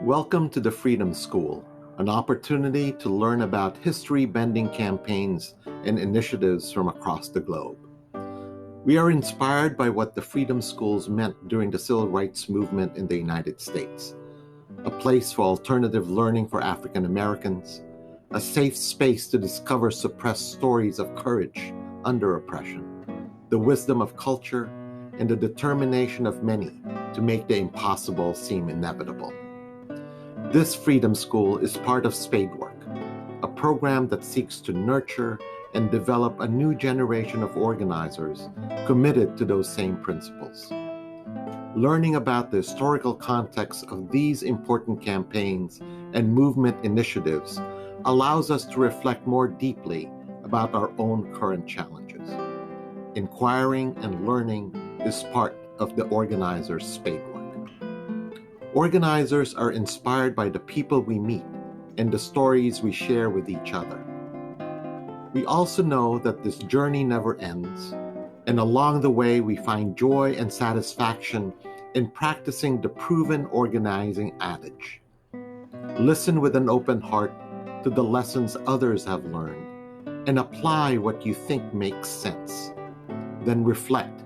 Welcome to the Freedom School, an opportunity to learn about history-bending campaigns and initiatives from across the globe. We are inspired by what the Freedom Schools meant during the Civil Rights Movement in the United States, a place for alternative learning for African Americans, a safe space to discover suppressed stories of courage under oppression, the wisdom of culture, and the determination of many to make the impossible seem inevitable. This Freedom School is part of Spadework, a program that seeks to nurture and develop a new generation of organizers committed to those same principles. Learning about the historical context of these important campaigns and movement initiatives allows us to reflect more deeply about our own current challenges. Inquiring and learning is part of the organizer's Spadework. Organizers are inspired by the people we meet and the stories we share with each other. We also know that this journey never ends, and along the way we find joy and satisfaction in practicing the proven organizing adage. Listen with an open heart to the lessons others have learned and apply what you think makes sense. Then reflect,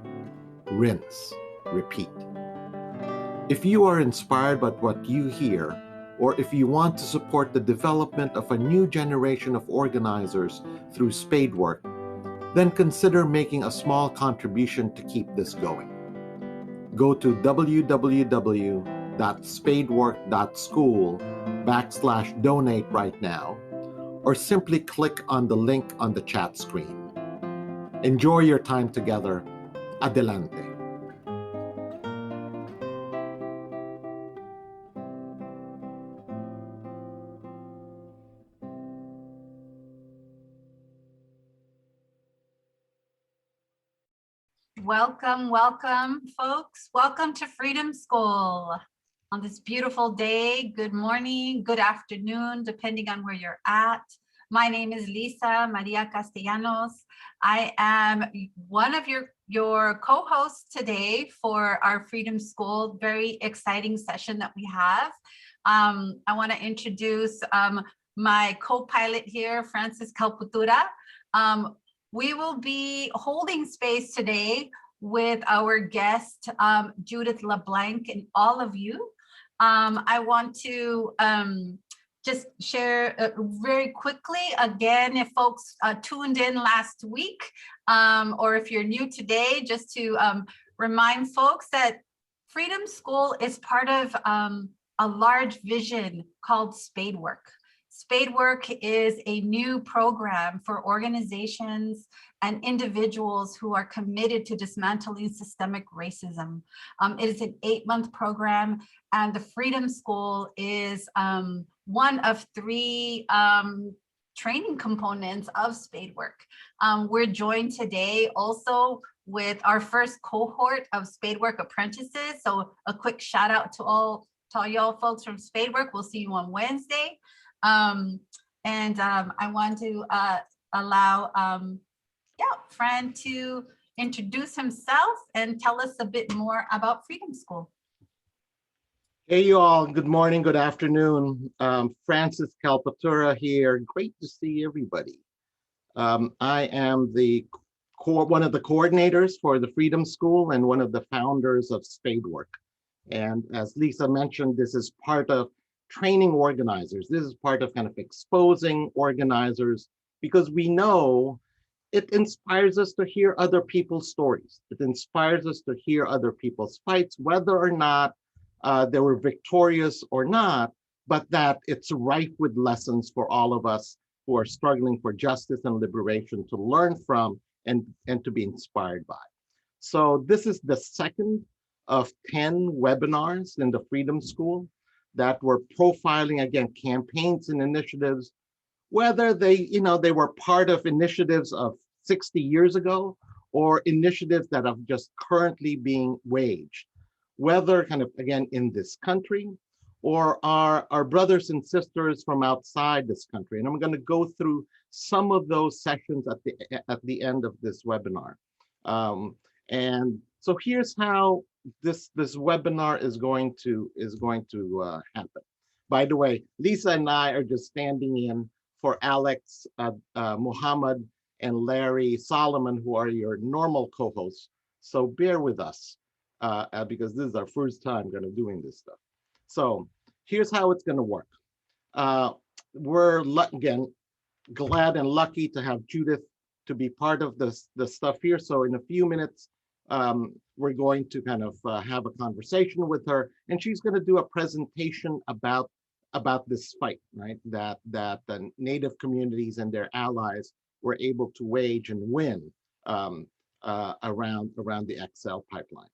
rinse, repeat. If you are inspired by what you hear, or if you want to support the development of a new generation of organizers through Spadework, then consider making a small contribution to keep this going. Go to www.spadework.school/donate right now, or simply click on the link on the chat screen. Enjoy your time together. Adelante. Welcome, folks. Welcome to Freedom School. On this beautiful day, good morning, good afternoon, depending on where you're at. My name is Lisa Maria Castellanos. I am one of your co-hosts today for our Freedom School, very exciting session that we have. I want to introduce my co-pilot here, Francis Calputura. We will be holding space today with our guest, Judith Blanc, and all of you. I want to just share very quickly, again, if folks tuned in last week, or if you're new today, just to remind folks that Freedom School is part of a large vision called Spadework. Spadework is a new program for organizations and individuals who are committed to dismantling systemic racism. It is an 8-month program, and the Freedom School is one of 3 training components of Spadework. We're joined today also with our first cohort of Spadework apprentices. So a quick shout out to all y'all folks from Spadework. We'll see you on Wednesday. I want to allow Fran to introduce himself and tell us a bit more about Freedom School. Hey, you all. Good morning, good afternoon. Francis Calpatura here. Great to see everybody. I am one of the coordinators for the Freedom School and one of the founders of Spadework. And as Lisa mentioned, this is part of training organizers. This is part of kind of exposing organizers, because we know it inspires us to hear other people's stories. It inspires us to hear other people's fights, whether or not they were victorious or not, but that it's rife with lessons for all of us who are struggling for justice and liberation to learn from and to be inspired by. So this is the second of 10 webinars in the Freedom School that were profiling, again, campaigns and initiatives, whether they were part of initiatives of 60 years ago or initiatives that are just currently being waged, whether kind of, again, in this country or our brothers and sisters from outside this country. And I'm going to go through some of those sessions at the end of this webinar. And so here's how this webinar is going to happen. By the way, Lisa and I are just standing in for Alex, Muhammad, and Larry Solomon, who are your normal co-hosts. So bear with us because this is our first time kind of doing this stuff. So here's how it's going to work. We're, again, glad and lucky to have Judith to be part of the stuff here. So in a few minutes, we're going to kind of have a conversation with her, and she's going to do a presentation about this fight, right? That the Native communities and their allies were able to wage and win around the XL pipeline.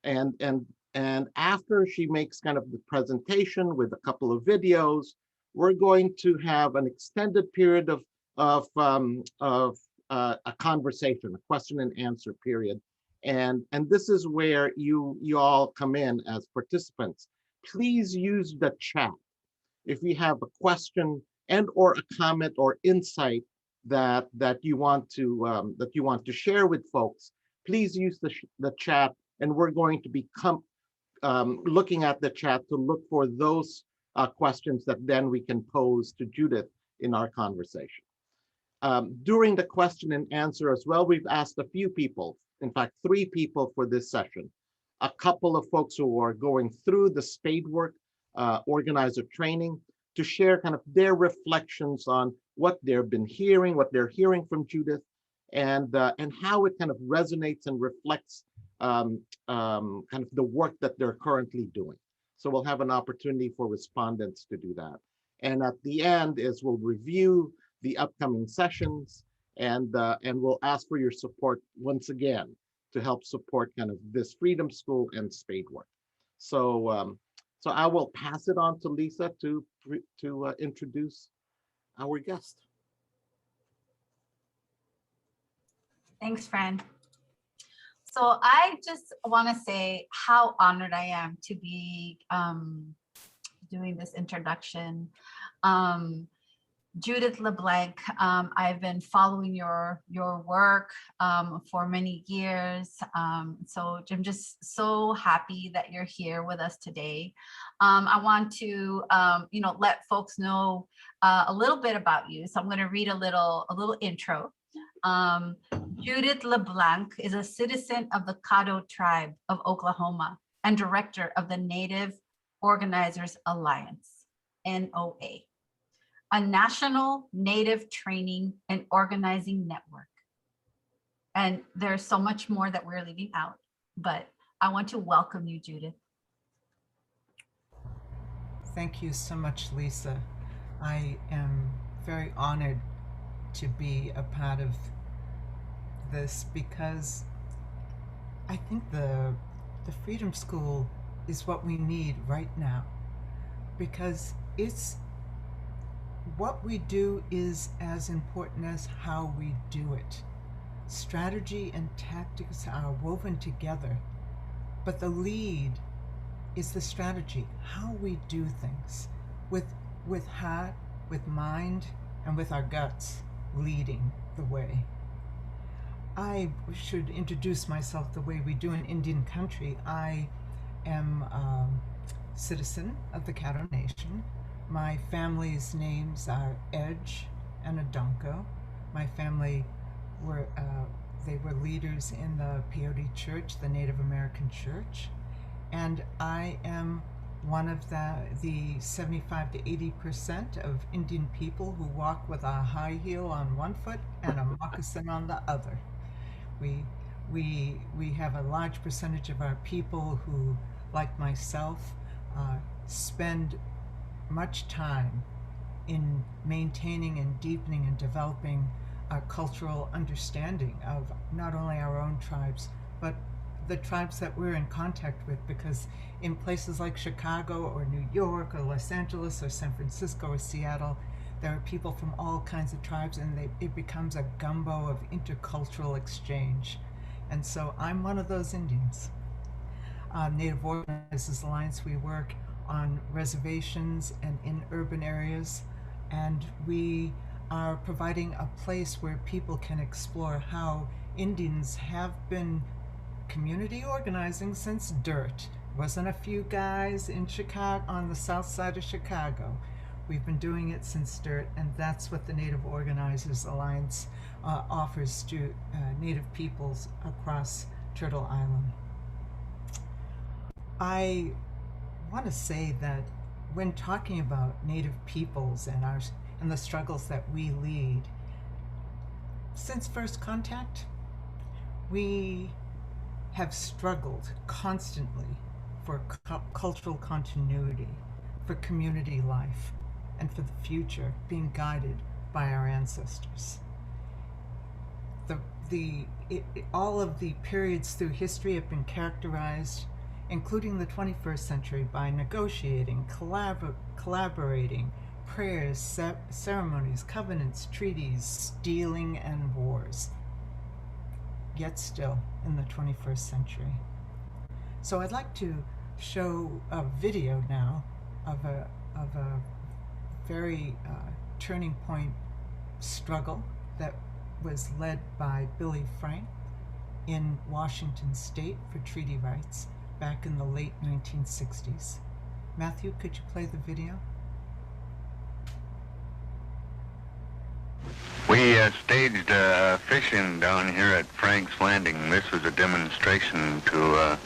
And after she makes kind of the presentation with a couple of videos, we're going to have an extended period of a conversation, a question and answer period. And this is where you all come in as participants. Please use the chat. If you have a question and or a comment or insight that you want to share with folks, please use the chat, and we're going to become looking at the chat to look for those questions that then we can pose to Judith in our conversation. During the question and answer as well, we've asked a few people, in fact, 3 people for this session, a couple of folks who are going through the Spadework organizer training to share kind of their reflections on what they've been hearing, what they're hearing from Judith, and how it kind of resonates and reflects kind of the work that they're currently doing. So we'll have an opportunity for respondents to do that. And at the end is we'll review the upcoming sessions, and we'll ask for your support once again to help support kind of this Freedom School and Spadework. So so I will pass it on to Lisa to introduce our guest. Thanks, Fran. So I just want to say how honored I am to be doing this introduction. Judith LeBlanc, I've been following your work for many years. So I'm just so happy that you're here with us today. I want to, let folks know a little bit about you. So I'm going to read a little intro. Judith LeBlanc is a citizen of the Caddo tribe of Oklahoma and director of the Native Organizers Alliance, NOA, a national Native training and organizing network. And there's so much more that we're leaving out, but I want to welcome you, Judith. Thank you so much, Lisa. I am very honored to be a part of this because I think the Freedom School is what we need right now, because it's what we do is as important as how we do it. Strategy and tactics are woven together, but the lead is the strategy, how we do things with heart, with mind, and with our guts leading the way. I should introduce myself the way we do in Indian country. I am a citizen of the Caddo Nation. My family's names are Edge and Adonko. My family were leaders in the Peyote Church, the Native American Church, and I am one of the 75 to 80% of Indian people who walk with a high heel on one foot and a moccasin on the other. We have a large percentage of our people who, like myself, spend much time in maintaining and deepening and developing our cultural understanding of not only our own tribes, but the tribes that we're in contact with, because in places like Chicago or New York or Los Angeles or San Francisco or Seattle, there are people from all kinds of tribes, and it becomes a gumbo of intercultural exchange. And so I'm one of those Indians. Native Organizers Alliance, we work on reservations and in urban areas, and we are providing a place where people can explore how Indians have been community organizing since dirt, Wasn't a few guys in Chicago, on the south side of Chicago. We've been doing it since dirt, and that's what the Native Organizers Alliance offers to Native peoples across Turtle Island. I want to say that when talking about Native peoples and the struggles that we lead, since first contact, we have struggled constantly for cultural continuity, for community life, and for the future, being guided by our ancestors. All of the periods through history have been characterized, including the 21st century, by negotiating, collaborating, prayers, ceremonies, covenants, treaties, stealing, and wars. Yet still in the 21st century. So I'd like to show a video now of a very turning point struggle that was led by Billy Frank in Washington State for treaty rights back in the late 1960s. Matthew, could you play the video? We staged fishing down here at Frank's Landing. This was a demonstration to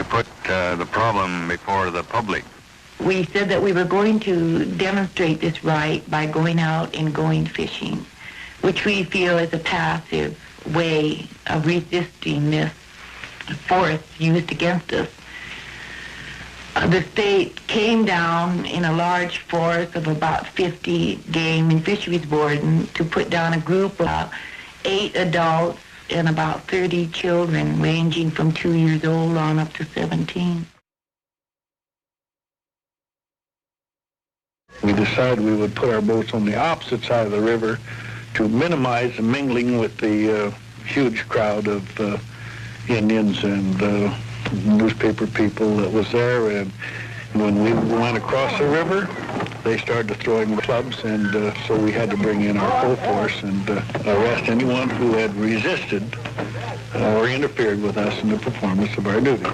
put the problem before the public. We said that we were going to demonstrate this right by going out and going fishing, which we feel is a passive way of resisting this force used against us. The state came down in a large force of about 50 game and fisheries warden to put down a group of 8 adults and about 30 children, ranging from 2 years old on up to 17. We decided we would put our boats on the opposite side of the river to minimize the mingling with the huge crowd of Indians and newspaper people that was there. And when we went across the river, they started throwing clubs, and so we had to bring in our full force and arrest anyone who had resisted or interfered with us in the performance of our duty.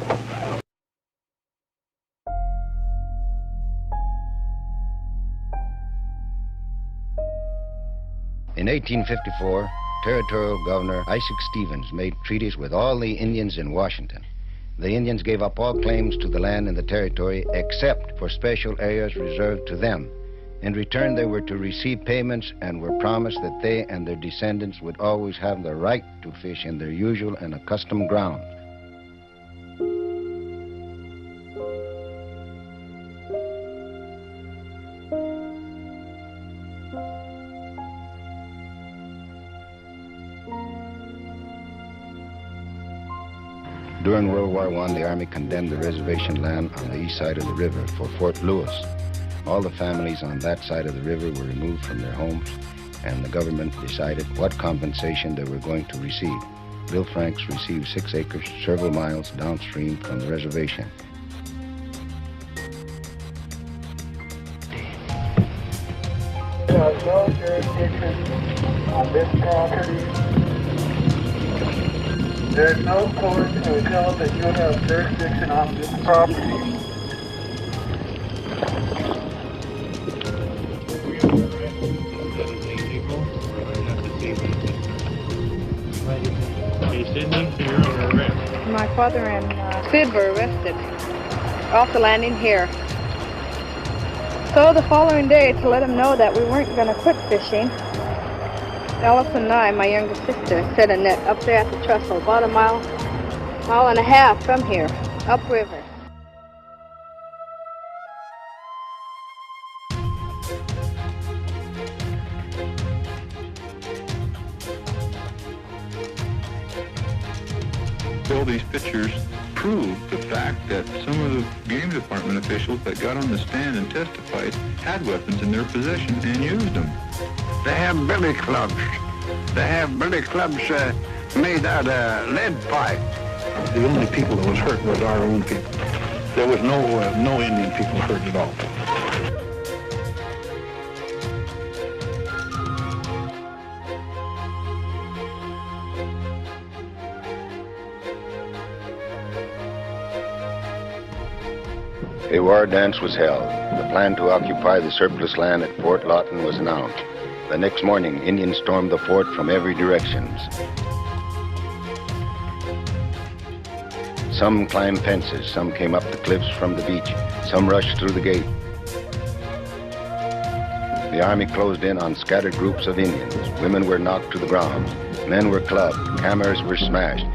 In 1854, Territorial Governor Isaac Stevens made treaties with all the Indians in Washington. The Indians gave up all claims to the land in the territory except for special areas reserved to them. In return, they were to receive payments and were promised that they and their descendants would always have the right to fish in their usual and accustomed grounds. During World War I, the Army condemned the reservation land on the east side of the river for Fort Lewis. All the families on that side of the river were removed from their homes, and the government decided what compensation they were going to receive. Bill Franks received 6 acres several miles downstream from the reservation. There's no jurisdiction on this property. There's no court to tell that you have jurisdiction on this property. My father and Sid were arrested off the landing here. So the following day, to let them know that we weren't going to quit fishing, Allison and I, my younger sister, set a net up there at the trestle, about a mile and a half from here, upriver. All these pictures prove the fact that some of the game department officials that got on the stand and testified had weapons in their possession and used them. They have billy clubs. They have billy clubs made out of lead pipe. The only people that was hurt was our own people. There was no Indian people hurt at all. A war dance was held. The plan to occupy the surplus land at Fort Lawton was announced. The next morning, Indians stormed the fort from every direction. Some climbed fences, some came up the cliffs from the beach, some rushed through the gate. The army closed in on scattered groups of Indians. Women were knocked to the ground. Men were clubbed. Cameras were smashed.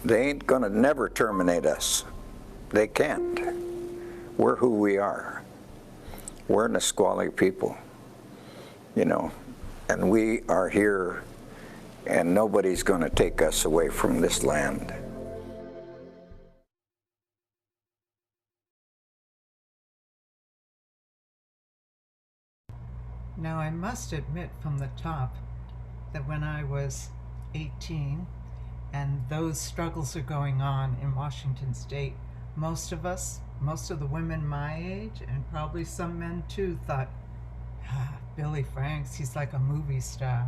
They ain't gonna never terminate us. They can't. We're who we are. We're Nisqually people, you know, and we are here, and nobody's gonna take us away from this land. Now, I must admit from the top that when I was 18 and those struggles are going on in Washington State, most of the women my age, and probably some men too, thought, Billy Franks, he's like a movie star.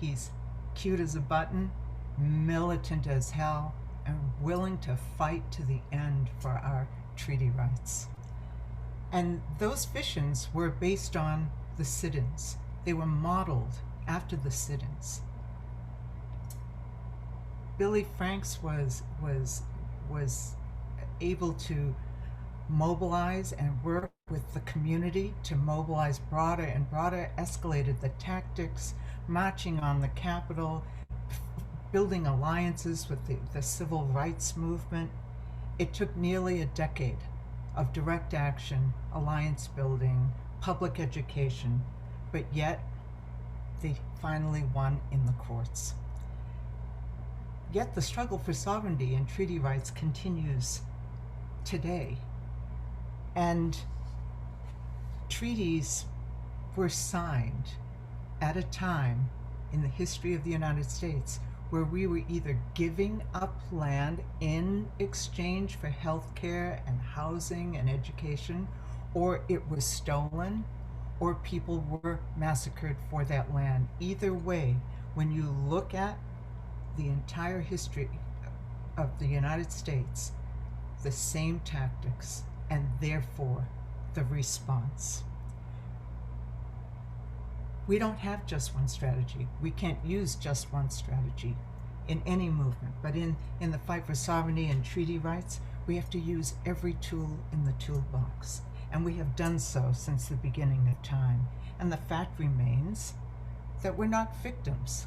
He's cute as a button, militant as hell, and willing to fight to the end for our treaty rights. And those visions were based on the sit-ins. They were modeled after the sit-ins. Billy Franks was able to mobilize and work with the community to mobilize broader and broader, escalated the tactics, marching on the Capitol, building alliances with the civil rights movement. It took nearly a decade of direct action, alliance building, public education, but yet they finally won in the courts. Yet the struggle for sovereignty and treaty rights continues today. And treaties were signed at a time in the history of the United States where we were either giving up land in exchange for health care and housing and education, or it was stolen, or people were massacred for that land. Either way, when you look at the entire history of the United States, the same tactics, and therefore the response. We don't have just one strategy. We can't use just one strategy in any movement, but in the fight for sovereignty and treaty rights, we have to use every tool in the toolbox. And we have done so since the beginning of time. And the fact remains that we're not victims.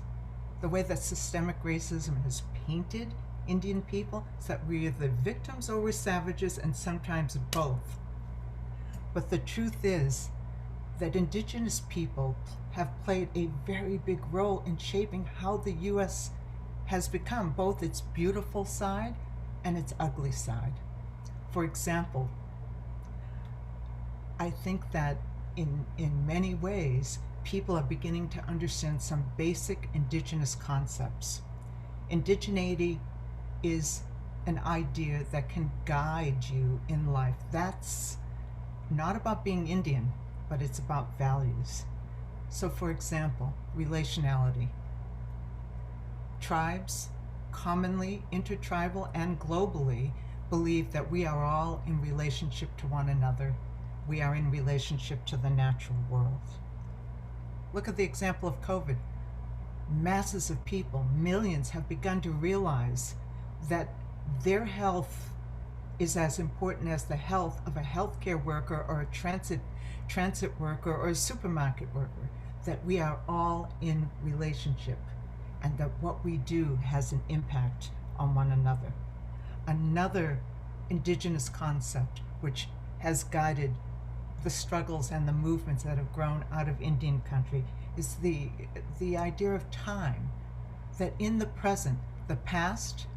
The way that systemic racism has painted Indian people is that we're either victims or we're savages, and sometimes both. But the truth is that indigenous people have played a very big role in shaping how the U.S. has become, both its beautiful side and its ugly side. For example, I think that in many ways, people are beginning to understand some basic indigenous concepts. Indigeneity is an idea that can guide you in life. That's not about being Indian, but it's about values. So for example, relationality. Tribes, commonly intertribal and globally, believe that we are all in relationship to one another. We are in relationship to the natural world. Look at the example of COVID. Masses of people, millions, have begun to realize that their health is as important as the health of a healthcare worker or a transit worker or a supermarket worker, that we are all in relationship and that what we do has an impact on one another. Another indigenous concept which has guided the struggles and the movements that have grown out of Indian country is the idea of time, that in the present, the past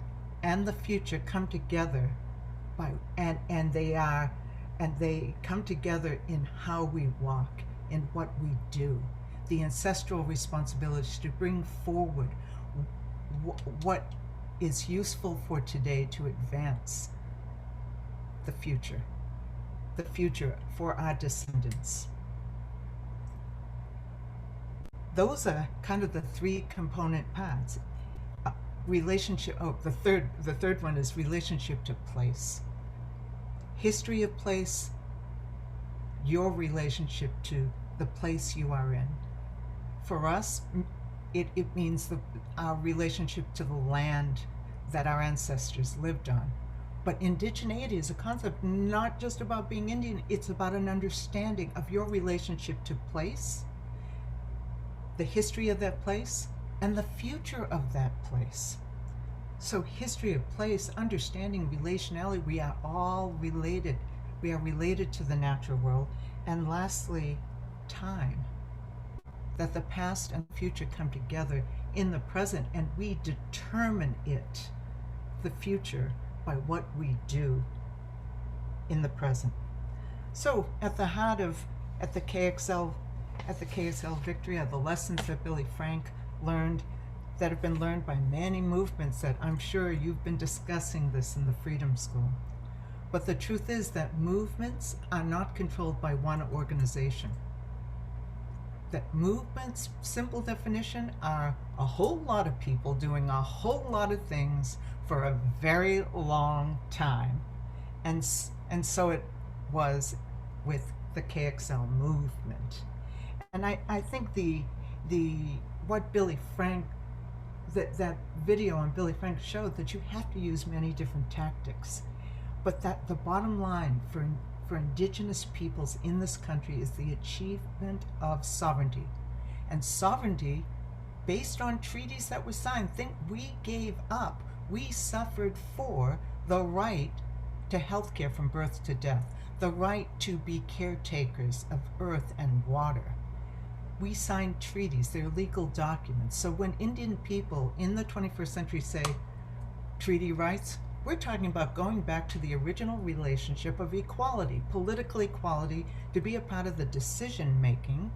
and the future come together and they come together in how we walk, in what we do. The ancestral responsibility to bring forward what is useful for today to advance the future for our descendants. Those are kind of the three component parts. Relationship, the third one is relationship to place. History of place, your relationship to the place you are in. For us, it means our relationship to the land that our ancestors lived on. But indigeneity is a concept not just about being Indian, it's about an understanding of your relationship to place, the history of that place, and the future of that place. So history of place, understanding relationality, we are all related. We are related to the natural world. And lastly, time. That the past and future come together in the present, and we determine it, the future, by what we do in the present. So at the heart of, at the KXL victory, are the lessons that Billy Frank learned, that have been learned by many movements that I'm sure you've been discussing this in the Freedom School. But the truth is that movements are not controlled by one organization. That movements, simple definition, are a whole lot of people doing a whole lot of things for a very long time. And so it was with the KXL movement. And I think what Billy Frank, that video on Billy Frank showed that you have to use many different tactics. But that the bottom line for Indigenous peoples in this country is the achievement of sovereignty. And sovereignty, based on treaties that were signed, think we gave up, we suffered for the right to health care from birth to death, the right to be caretakers of earth and water. We signed treaties, they're legal documents. So when Indian people in the 21st century say treaty rights, we're talking about going back to the original relationship of equality, political equality, to be a part of the decision making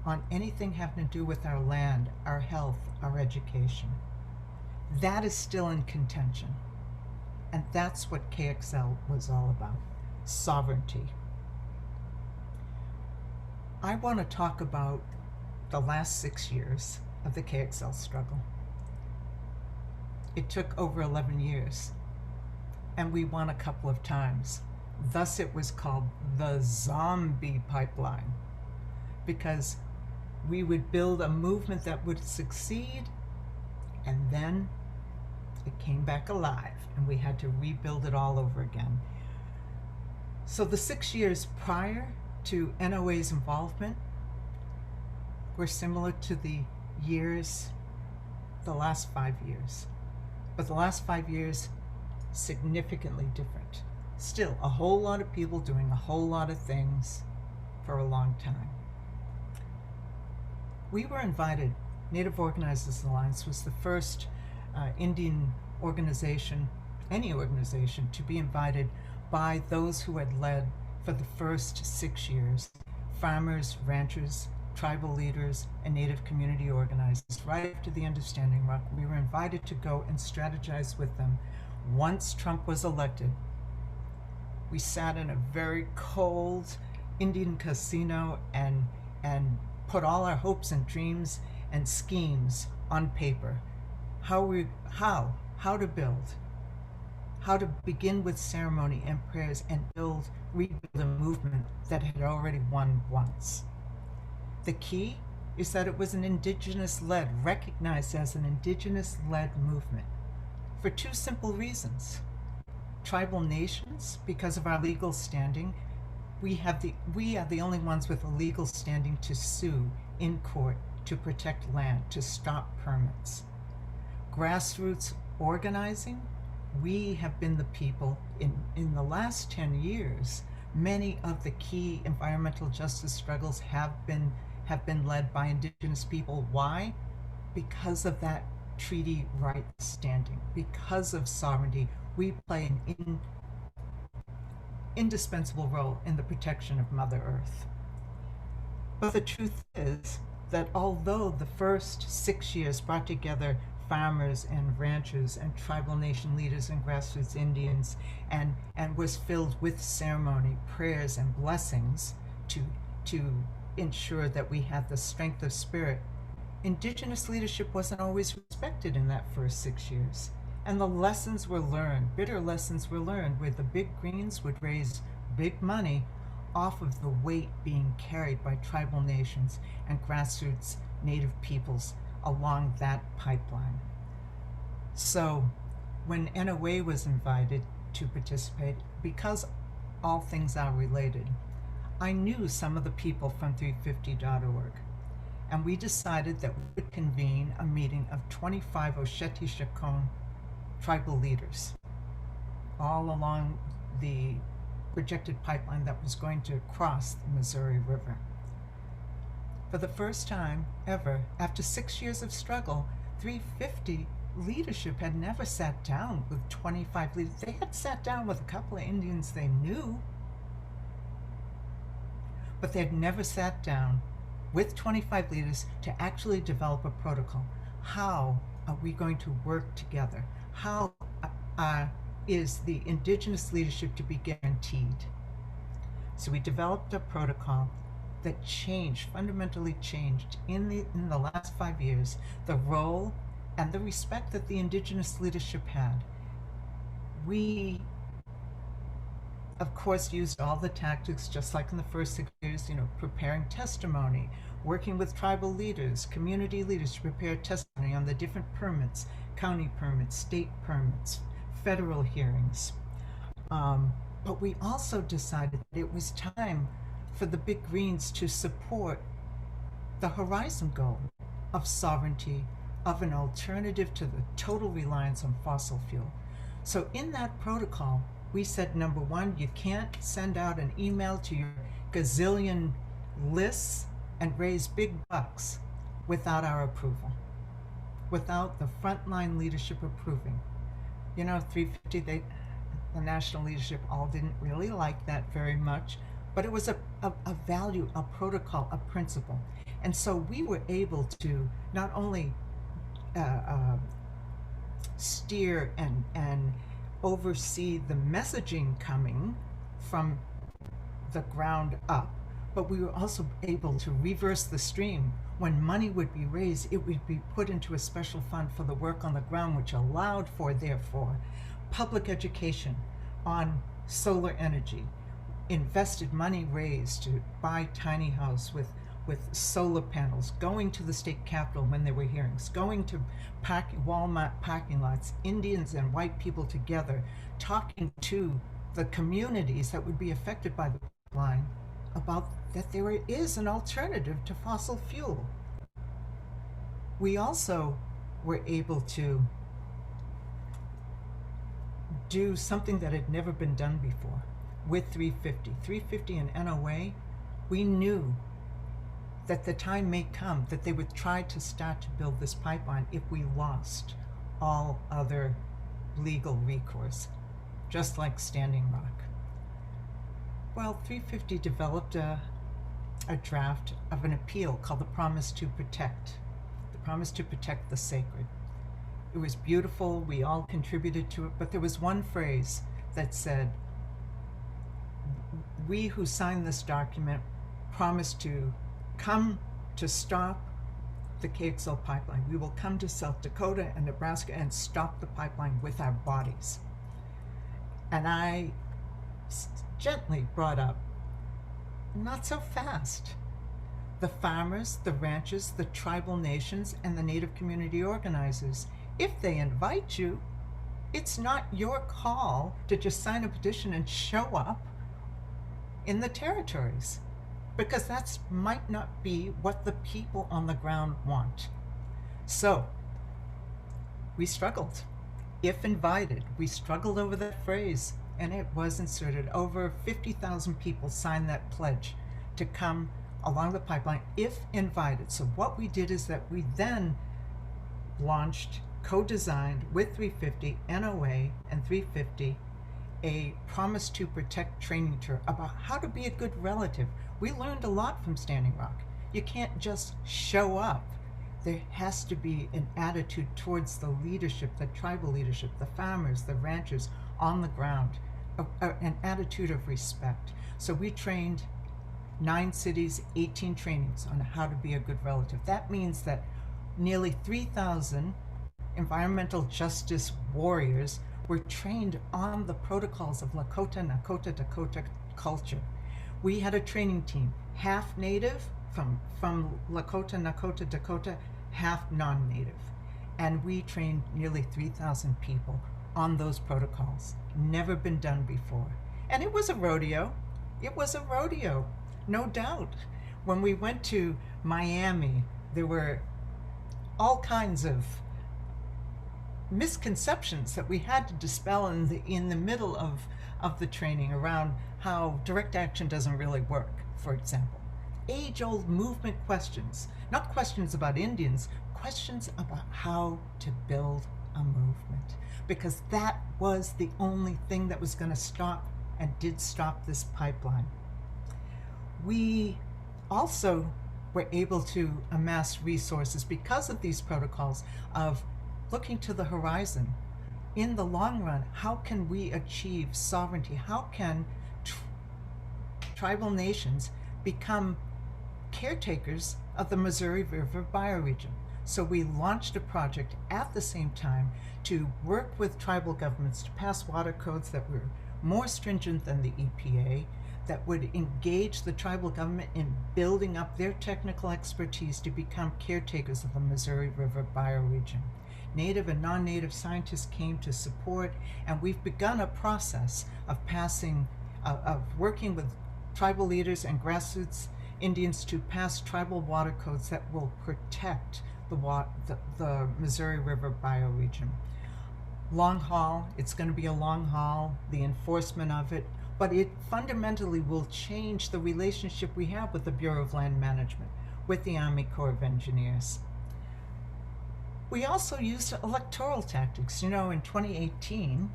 on anything having to do with our land, our health, our education. That is still in contention. And that's what KXL was all about, sovereignty. I want to talk about the last 6 years of the KXL struggle. It took over 11 years, and we won a couple of times. Thus it was called the zombie pipeline, because we would build a movement that would succeed, and then it came back alive, and we had to rebuild it all over again. So the 6 years prior to NOA's involvement were similar to the last 5 years. But the last 5 years, significantly different. Still, a whole lot of people doing a whole lot of things for a long time. We were invited, Native Organizers Alliance was the first Indian organization, any organization, to be invited by those who had led for the first 6 years, farmers, ranchers, tribal leaders, and Native community organizers. Right after the Understanding Rock, we were invited to go and strategize with them. Once Trump was elected, we sat in a very cold Indian casino and put all our hopes and dreams and schemes on paper. How to build, how to begin with ceremony and prayers and rebuild a movement that had already won once. The key is that it was an indigenous-led, recognized as an indigenous-led movement for two simple reasons. Tribal nations, because of our legal standing, we are the only ones with a legal standing to sue in court to protect land, to stop permits. Grassroots organizing, we have been the people in the last 10 years Many of the key environmental justice struggles have been led by Indigenous people. Why? Because of that treaty right standing, because of sovereignty. We play an indispensable role in the protection of Mother Earth. But the truth is that although the first 6 years brought together farmers and ranchers and tribal nation leaders and grassroots Indians and was filled with ceremony, prayers, and blessings to ensure that we had the strength of spirit, Indigenous leadership wasn't always respected in that first 6 years. And the lessons were learned, bitter lessons were learned, where the big greens would raise big money off of the weight being carried by tribal nations and grassroots native peoples along that pipeline. So when NOA was invited to participate, because all things are related, I knew some of the people from 350.org, and we decided that we would convene a meeting of 25 Oceti-Chacon tribal leaders all along the projected pipeline that was going to cross the Missouri River. For the first time ever, after 6 years of struggle, 350 leadership had never sat down with 25 leaders. They had sat down with a couple of Indians they knew, but they had never sat down with 25 leaders to actually develop a protocol. How are we going to work together? How is the Indigenous leadership to be guaranteed? So we developed a protocol that changed, fundamentally changed in the last 5 years, the role and the respect that the Indigenous leadership had. We, of course, used all the tactics, just like in the first 6 years, preparing testimony, working with tribal leaders, community leaders to prepare testimony on the different permits, county permits, state permits, federal hearings. But we also decided that it was time for the big greens to support the horizon goal of sovereignty, of an alternative to the total reliance on fossil fuel. So in that protocol, we said, number one, you can't send out an email to your gazillion lists and raise big bucks without our approval, without the frontline leadership approving. 350, the national leadership all didn't really like that very much, but it was a value, a protocol, a principle. And so we were able to not only steer and oversee the messaging coming from the ground up, but we were also able to reverse the stream. When money would be raised, it would be put into a special fund for the work on the ground, which allowed for, therefore, public education on solar energy, invested money raised to buy tiny house with solar panels, going to the state capitol when there were hearings, going to Walmart parking lots, Indians and white people together, talking to the communities that would be affected by the pipeline about that there is an alternative to fossil fuel. We also were able to do something that had never been done before with 350. 350 and NOA, we knew that the time may come that they would try to start to build this pipeline if we lost all other legal recourse, just like Standing Rock. Well, 350 developed a draft of an appeal called the Promise to Protect the Sacred. It was beautiful, we all contributed to it, but there was one phrase that said, we who signed this document promise to come to stop the KXL pipeline. We will come to South Dakota and Nebraska and stop the pipeline with our bodies. And I gently brought up, not so fast. The farmers, the ranchers, the tribal nations, and the Native community organizers, if they invite you, it's not your call to just sign a petition and show up in the territories, because that might not be what the people on the ground want. So we struggled. If invited, we struggled over that phrase, and it was inserted. Over 50,000 people signed that pledge to come along the pipeline if invited. So what we did is that we then launched, co-designed with 350, NOA and 350, a Promise to Protect training tour about how to be a good relative. We learned a lot from Standing Rock. You can't just show up. There has to be an attitude towards the leadership, the tribal leadership, the farmers, the ranchers on the ground, an attitude of respect. So we trained 9 cities, 18 trainings on how to be a good relative. That means that nearly 3,000 environmental justice warriors were trained on the protocols of Lakota, Nakota, Dakota culture. We had a training team, half native from Lakota, Nakota, Dakota, half non-native. And we trained nearly 3,000 people on those protocols. Never been done before. And it was a rodeo. It was a rodeo, no doubt. When we went to Miami, there were all kinds of misconceptions that we had to dispel in the middle of the training around how direct action doesn't really work, for example. Age-old movement questions, not questions about Indians, questions about how to build a movement, because that was the only thing that was going to stop and did stop this pipeline. We also were able to amass resources because of these protocols of looking to the horizon. In the long run, how can we achieve sovereignty? How can tribal nations become caretakers of the Missouri River bioregion? So we launched a project at the same time to work with tribal governments to pass water codes that were more stringent than the EPA, that would engage the tribal government in building up their technical expertise to become caretakers of the Missouri River bioregion. Native and non-native scientists came to support, and we've begun a process of working with tribal leaders and grassroots Indians to pass tribal water codes that will protect the Missouri River bioregion. Long haul, it's going to be a long haul, the enforcement of it, but it fundamentally will change the relationship we have with the Bureau of Land Management, with the Army Corps of Engineers. We also used electoral tactics. You know, in 2018,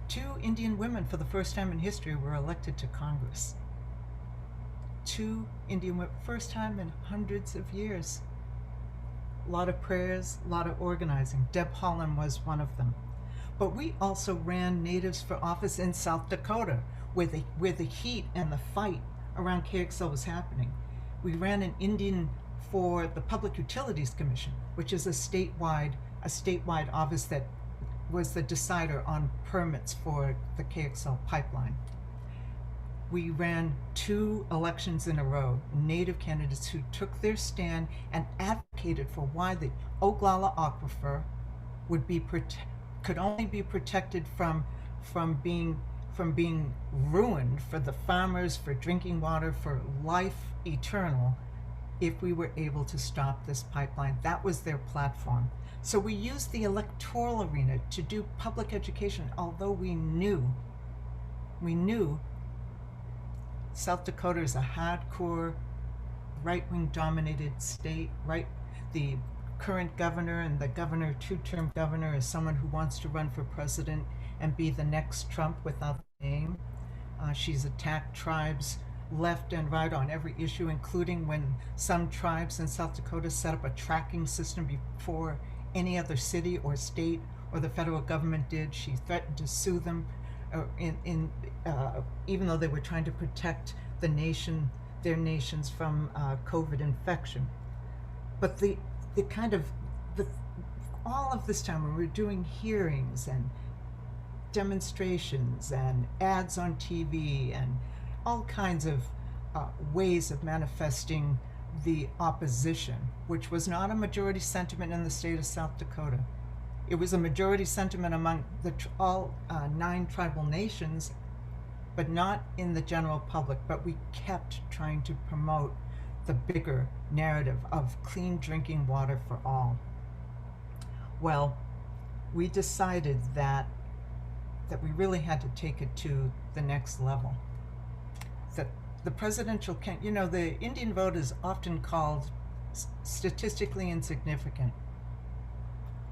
2 Indian women for the first time in history were elected to Congress. 2 Indian women, first time in hundreds of years. A lot of prayers, a lot of organizing. Deb Holland was one of them. But we also ran natives for office in South Dakota, where the heat and the fight around KXL was happening. We ran an Indian for the Public Utilities Commission, which is a statewide office that was the decider on permits for the KXL pipeline. We ran 2 elections in a row, Native candidates who took their stand and advocated for why the Oglala Aquifer could only be protected from being ruined for the farmers, for drinking water, for life eternal, if we were able to stop this pipeline. That was their platform. So we used the electoral arena to do public education, although we knew South Dakota is a hardcore, right-wing dominated state, right? The current governor and the governor, 2-term governor, is someone who wants to run for president and be the next Trump without a name. She's attacked tribes left and right on every issue, including when some tribes in South Dakota set up a tracking system before any other city or state or the federal government did. She threatened to sue them even though they were trying to protect their nations from COVID infection. But all of this time when we were doing hearings and demonstrations and ads on TV and all kinds of ways of manifesting the opposition, which was not a majority sentiment in the state of South Dakota. It was a majority sentiment among all 9 tribal nations, but not in the general public. But we kept trying to promote the bigger narrative of clean drinking water for all. Well, we decided that that we really had to take it to the next level. That the presidential the Indian vote is often called statistically insignificant.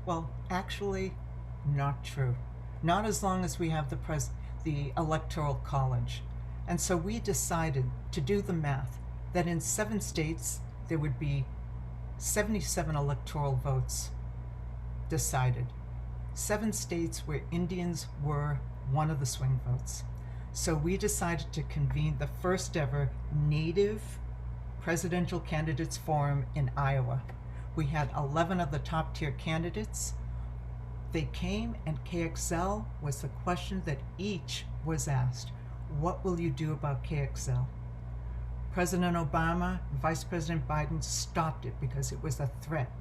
Well, actually, not true. Not as long as we have the Electoral College. And so we decided to do the math that in 7 states there would be 77 electoral votes decided. 7 states where Indians were one of the swing votes. So we decided to convene the first ever Native Presidential Candidates Forum in Iowa. We had 11 of the top tier candidates. They came, and KXL was the question that each was asked. What will you do about KXL? President Obama, Vice President Biden stopped it because it was a threat.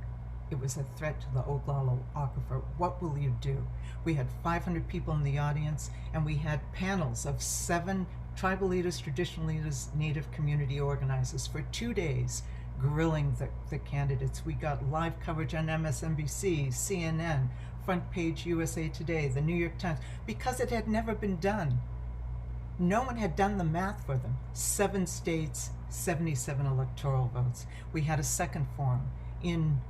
It was a threat to the Oglala Aquifer. What will you do? We had 500 people in the audience, and we had panels of 7 tribal leaders, traditional leaders, Native community organizers for 2 days, grilling the candidates. We got live coverage on MSNBC, CNN, Front Page USA Today, the New York Times, because it had never been done. No one had done the math for them. 7 states, 77 electoral votes. We had a second forum in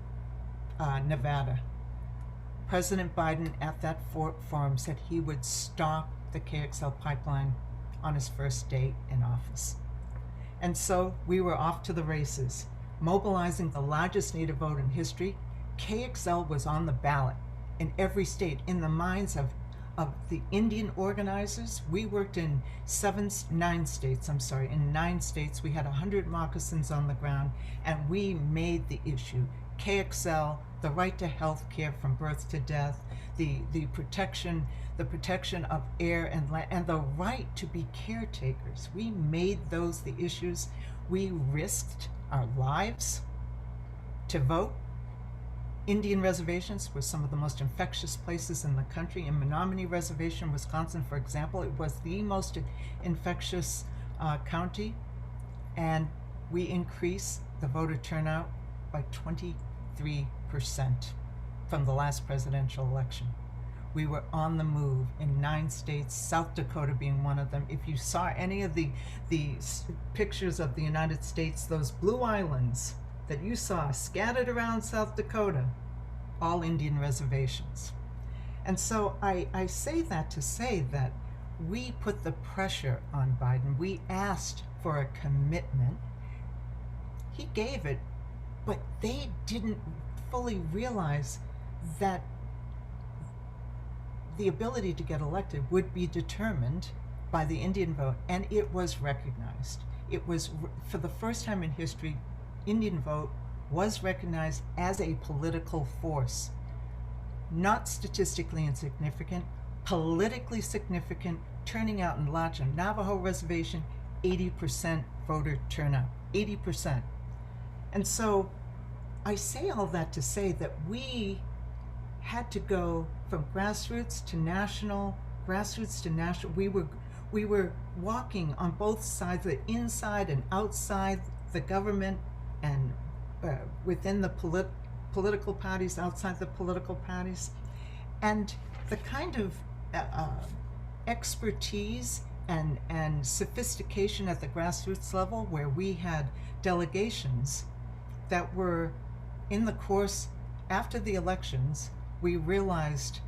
Nevada. President Biden at that forum said he would stop the KXL pipeline on his first day in office. And so we were off to the races, mobilizing the largest Native vote in history. KXL was on the ballot in every state, in the minds of the Indian organizers. We worked in 9 states. In 9 states, we had 100 moccasins on the ground, and we made the issue. KXL, the right to health care from birth to death, the protection of air and land, and the right to be caretakers. We made those the issues. We risked our lives to vote. Indian reservations were some of the most infectious places in the country. In Menominee Reservation, Wisconsin, for example, it was the most infectious county, and we increased the voter turnout by 23% from the last presidential election. We were on the move in 9 states, South Dakota being one of them. If you saw any of the pictures of the United States, those blue islands that you saw scattered around South Dakota, all Indian reservations. And so I say that to say that we put the pressure on Biden. We asked for a commitment. He gave it, but they didn't fully realize that the ability to get elected would be determined by the Indian vote, and it was recognized. It was, for the first time in history, Indian vote was recognized as a political force, not statistically insignificant, politically significant, turning out in large on Navajo Reservation, 80% voter turnout, 80%. And so I say all that to say that we had to go from grassroots to national, grassroots to national. We were walking on both sides, the inside and outside the government, and within the political parties, outside the political parties. And the kind of expertise and sophistication at the grassroots level, where we had delegations that were in the course after the elections, we realized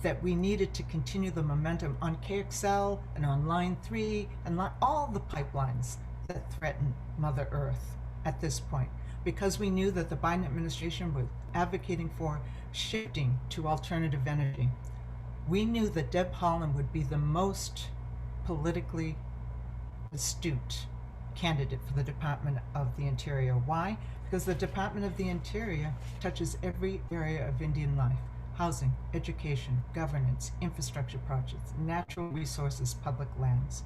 that we needed to continue the momentum on KXL and on Line 3 and all the pipelines that threaten Mother Earth at this point, because we knew that the Biden administration was advocating for shifting to alternative energy. We knew that Deb Haaland would be the most politically astute candidate for the Department of the Interior. Why? Because the Department of the Interior touches every area of Indian life: housing, education, governance, infrastructure projects, natural resources, public lands.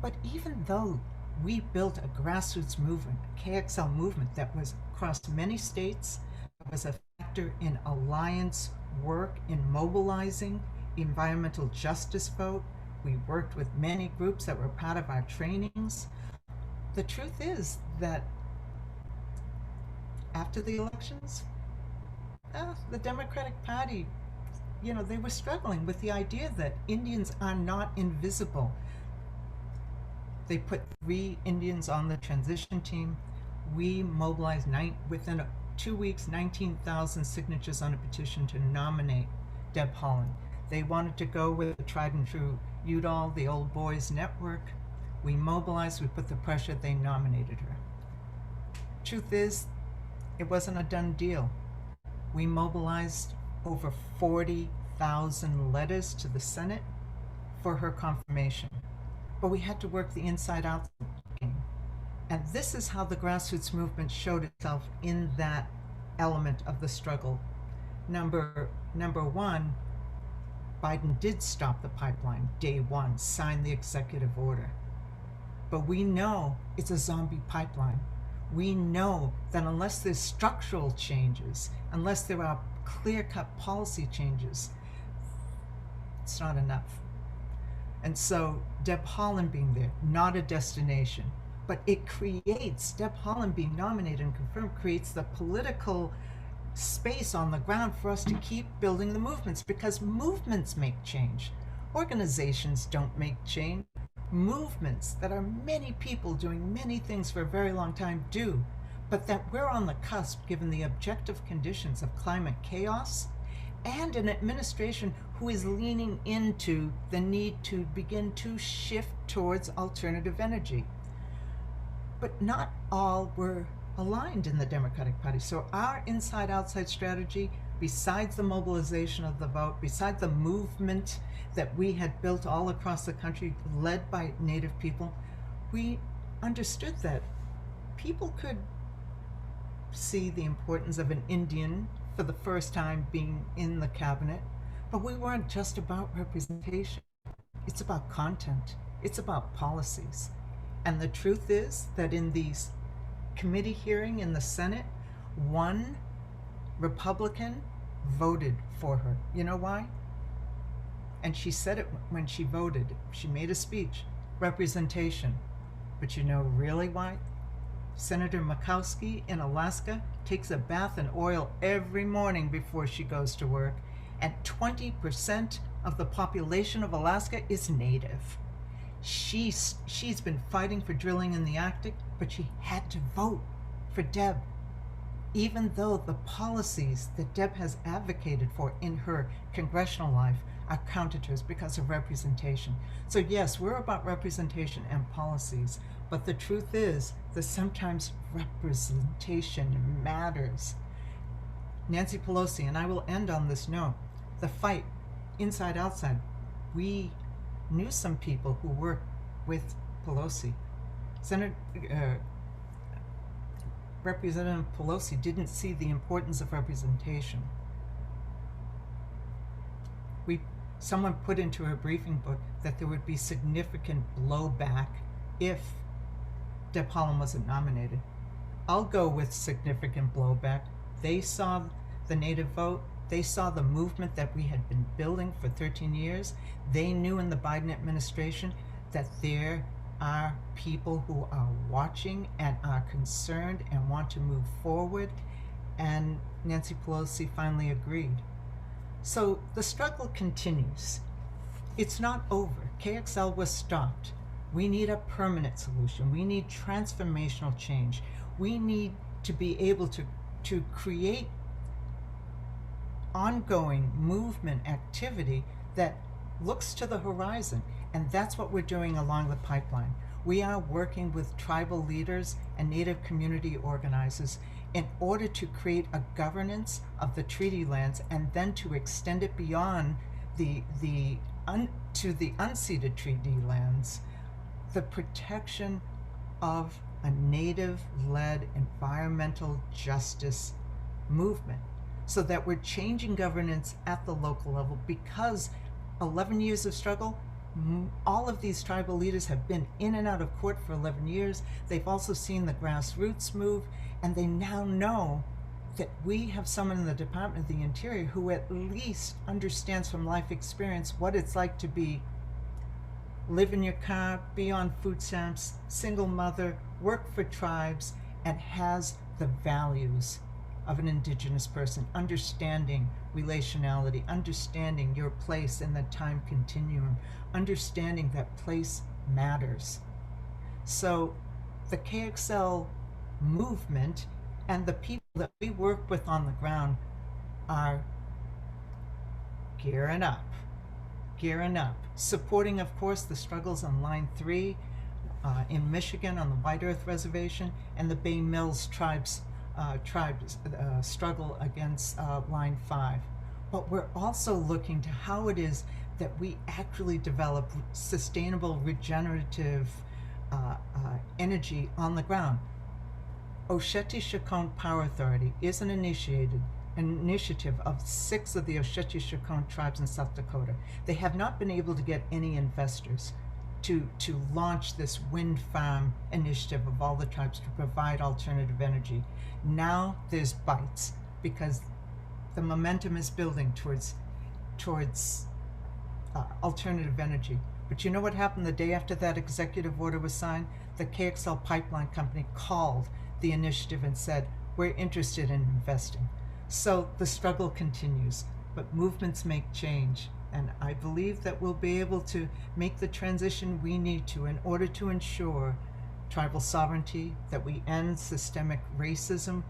But even though we built a grassroots movement, a KXL movement that was across many states, that was a factor in alliance work, in mobilizing the environmental justice vote, we worked with many groups that were part of our trainings. The truth is that after the elections, the Democratic Party, they were struggling with the idea that Indians are not invisible. They put 3 Indians on the transition team. We mobilized within 2 weeks, 19,000 signatures on a petition to nominate Deb Haaland. They wanted to go with the tried and true Udall, the Old Boys Network. We mobilized, we put the pressure, they nominated her. Truth is, it wasn't a done deal. We mobilized over 40,000 letters to the Senate for her confirmation. But we had to work the inside-out game. And this is how the grassroots movement showed itself in that element of the struggle. Number one, Biden did stop the pipeline day one, signed the executive order. But we know it's a zombie pipeline. We know that unless there's structural changes, unless there are clear-cut policy changes, it's not enough. And so Deb Haaland being there, not a destination, but it creates, Deb Haaland being nominated and confirmed, creates the political space on the ground for us to keep building the movements, because movements make change. Organizations don't make change. Movements that are many people doing many things for a very long time do, but that we're on the cusp given the objective conditions of climate chaos and an administration who is leaning into the need to begin to shift towards alternative energy. But not all were aligned in the Democratic Party. So our inside-outside strategy, besides the mobilization of the vote, besides the movement that we had built all across the country, led by Native people, we understood that people could see the importance of an Indian for the first time being in the cabinet, but we weren't just about representation. It's about content. It's about policies. And the truth is that in these committee hearing in the Senate, one Republican voted for her. You know why? And she said it when she voted. She made a speech, representation. But you know really why? Senator Murkowski in Alaska takes a bath in oil every morning before she goes to work, and 20% of the population of Alaska is Native. She's been fighting for drilling in the Arctic, but she had to vote for Deb, even though the policies that Deb has advocated for in her congressional life are counter to us because of representation. So yes, we're about representation and policies, but the truth is that sometimes representation matters. Nancy Pelosi, and I will end on this note, the fight inside outside, we knew some people who worked with Pelosi. Representative Pelosi didn't see the importance of representation. Someone put into her briefing book that there would be significant blowback if Deb Haaland wasn't nominated. I'll go with significant blowback. They saw the Native vote. They saw the movement that we had been building for 13 years. They knew in the Biden administration that there are people who are watching and are concerned and want to move forward. And Nancy Pelosi finally agreed. So the struggle continues. It's not over. KXL was stopped. We need a permanent solution. We need transformational change. We need to be able to create ongoing movement activity that looks to the horizon. And that's what we're doing along the pipeline. We are working with tribal leaders and Native community organizers in order to create a governance of the treaty lands and then to extend it beyond to the unceded treaty lands, the protection of a Native-led environmental justice movement, so that we're changing governance at the local level, because 11 years of struggle, all of these tribal leaders have been in and out of court for 11 years. They've also seen the grassroots move, and they now know that we have someone in the Department of the Interior who at least understands from life experience what it's like to live in your car, be on food stamps, single mother, work for tribes, and has the values of an Indigenous person, understanding relationality, understanding your place in the time continuum, understanding that place matters. So the KXL movement and the people that we work with on the ground are gearing up, supporting, of course, the struggles on Line 3 in Michigan on the White Earth Reservation, and the Bay Mills tribes struggle against Line 5. But we're also looking to how it is that we actually develop sustainable, regenerative energy on the ground. Oceti-Sakowin Power Authority is an initiative of 6 of the Oceti-Sakowin tribes in South Dakota. They have not been able to get any investors to launch this wind farm initiative of all the tribes to provide alternative energy. Now there's bites because the momentum is building towards alternative energy. But you know what happened the day after that executive order was signed? The KXL pipeline company called the initiative and said, we're interested in investing. So the struggle continues, but movements make change. And I believe that we'll be able to make the transition we need to in order to ensure tribal sovereignty, that we end systemic racism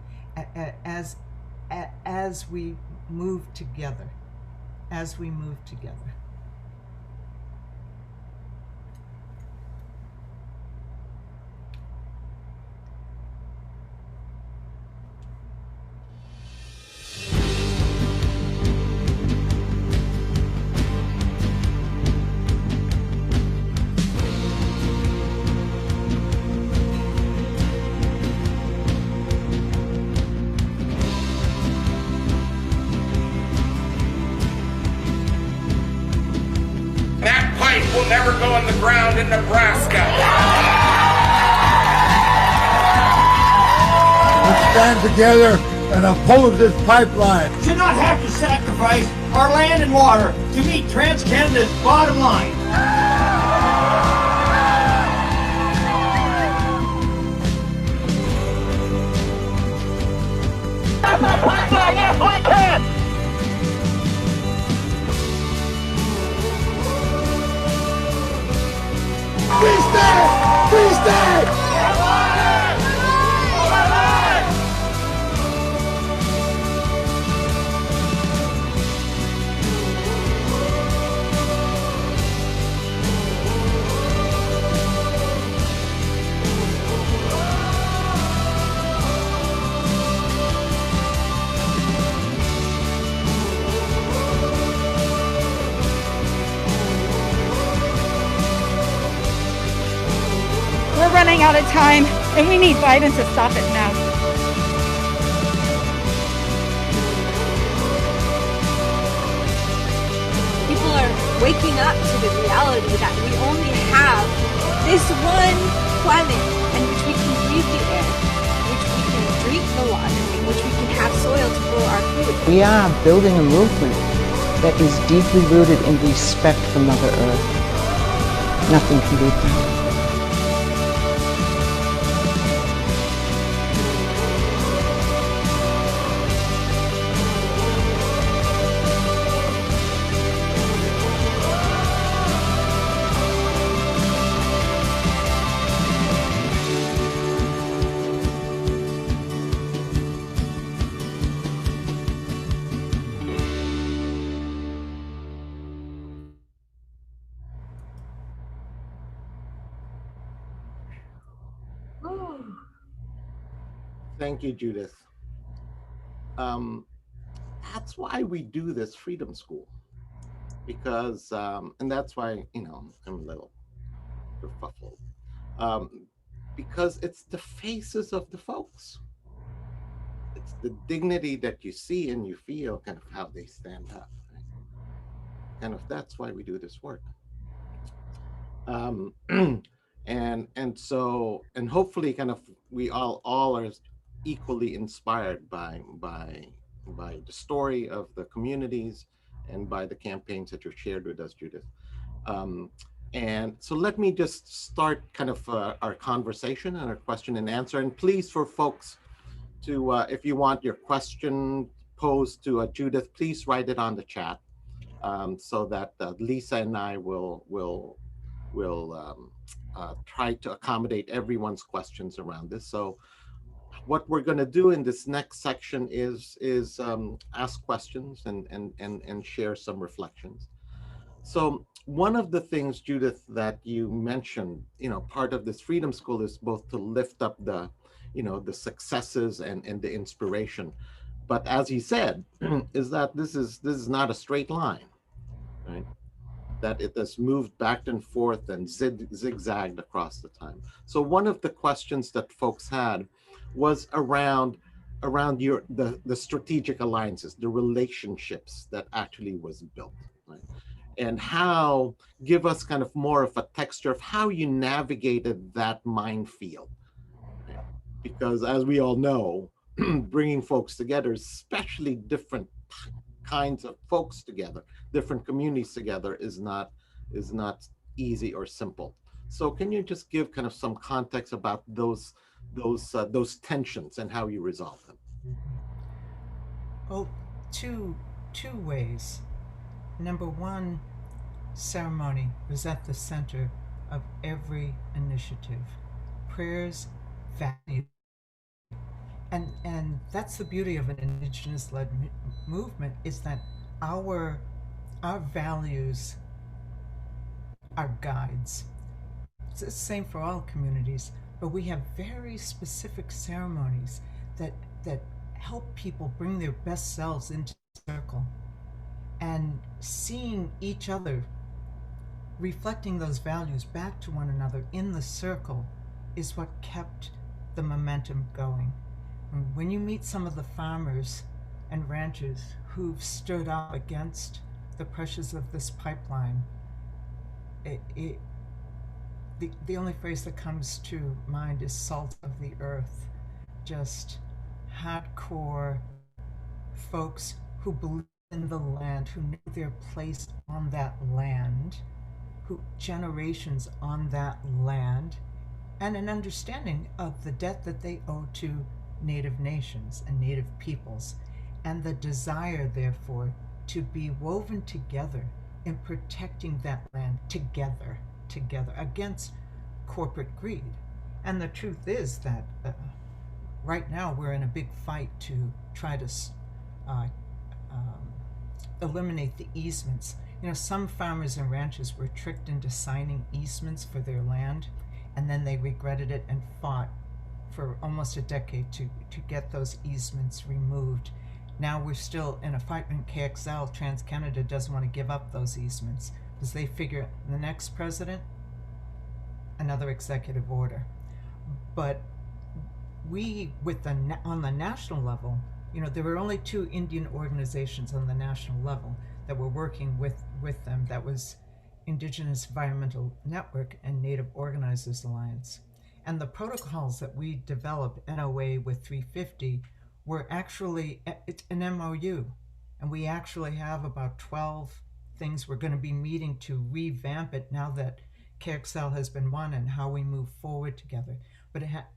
as we move together, That pipe will never go in the ground in Nebraska. Let's stand together and oppose this pipeline. We should not have to sacrifice our land and water to meet TransCanada's bottom line. Yes, we can! Free state! Free state! We're running out of time, and we need Biden to stop it now. People are waking up to the reality that we only have this one planet in which we can breathe the air, in which we can drink the water, in which we can have soil to grow our food. We are building a movement that is deeply rooted in respect for Mother Earth. Nothing can beat that. Thank you, Judith. That's why we do this Freedom School, because, and that's why, you know, I'm a little kerfuffled, because it's the faces of the folks. It's the dignity that you see and you feel, kind of how they stand up. Right? Kind of that's why we do this work. And so, and hopefully kind of we all are equally inspired by the story of the communities and by the campaigns that you've shared with us, Judith. And so let me just start kind of our conversation and our question and answer. And please, for folks if you want your question posed to Judith, please write it on the chat, so that Lisa and I will try to accommodate everyone's questions around this. So what we're going to do in this next section is ask questions and share some reflections. So one of the things, Judith, that you mentioned, part of this Freedom School is both to lift up the successes and the inspiration. But as he said, is that this is not a straight line, right? That it has moved back and forth and zigzagged across the time. So one of the questions that folks had was around the strategic alliances, the relationships that actually was built, right? And how, give us kind of more of a texture of how you navigated that minefield. Right? Because as we all know, bringing folks together, especially different kinds of folks together, different communities together, is not easy or simple. So can you just give kind of some context about those tensions and how you resolve them? Well, two ways. Number one, ceremony was at the center of every initiative. Prayers, value. And that's the beauty of an indigenous-led movement, is that our values are guides. It's the same for all communities, but we have very specific ceremonies that help people bring their best selves into the circle. And seeing each other reflecting those values back to one another in the circle is what kept the momentum going. When you meet some of the farmers and ranchers who've stood up against the pressures of this pipeline, the only phrase that comes to mind is salt of the earth. Just hardcore folks who believe in the land, who know their place on that land, who generations on that land, and an understanding of the debt that they owe to Native nations and Native peoples, and the desire, therefore, to be woven together in protecting that land together against corporate greed. And the truth is that right now we're in a big fight to try to eliminate the easements. Some farmers and ranchers were tricked into signing easements for their land, and then they regretted it and fought for almost a decade to get those easements removed. Now we're still in a fight, and KXL, Trans-Canada, doesn't want to give up those easements because they figure the next president, another executive order. But we, on the national level, there were only 2 Indian organizations on the national level that were working with them. That was Indigenous Environmental Network and Native Organizers Alliance. And the protocols that we developed, NOA with 350, were actually, it's an MOU. And we actually have about 12 things we're going to be meeting to revamp it now that KXL has been won, and how we move forward together.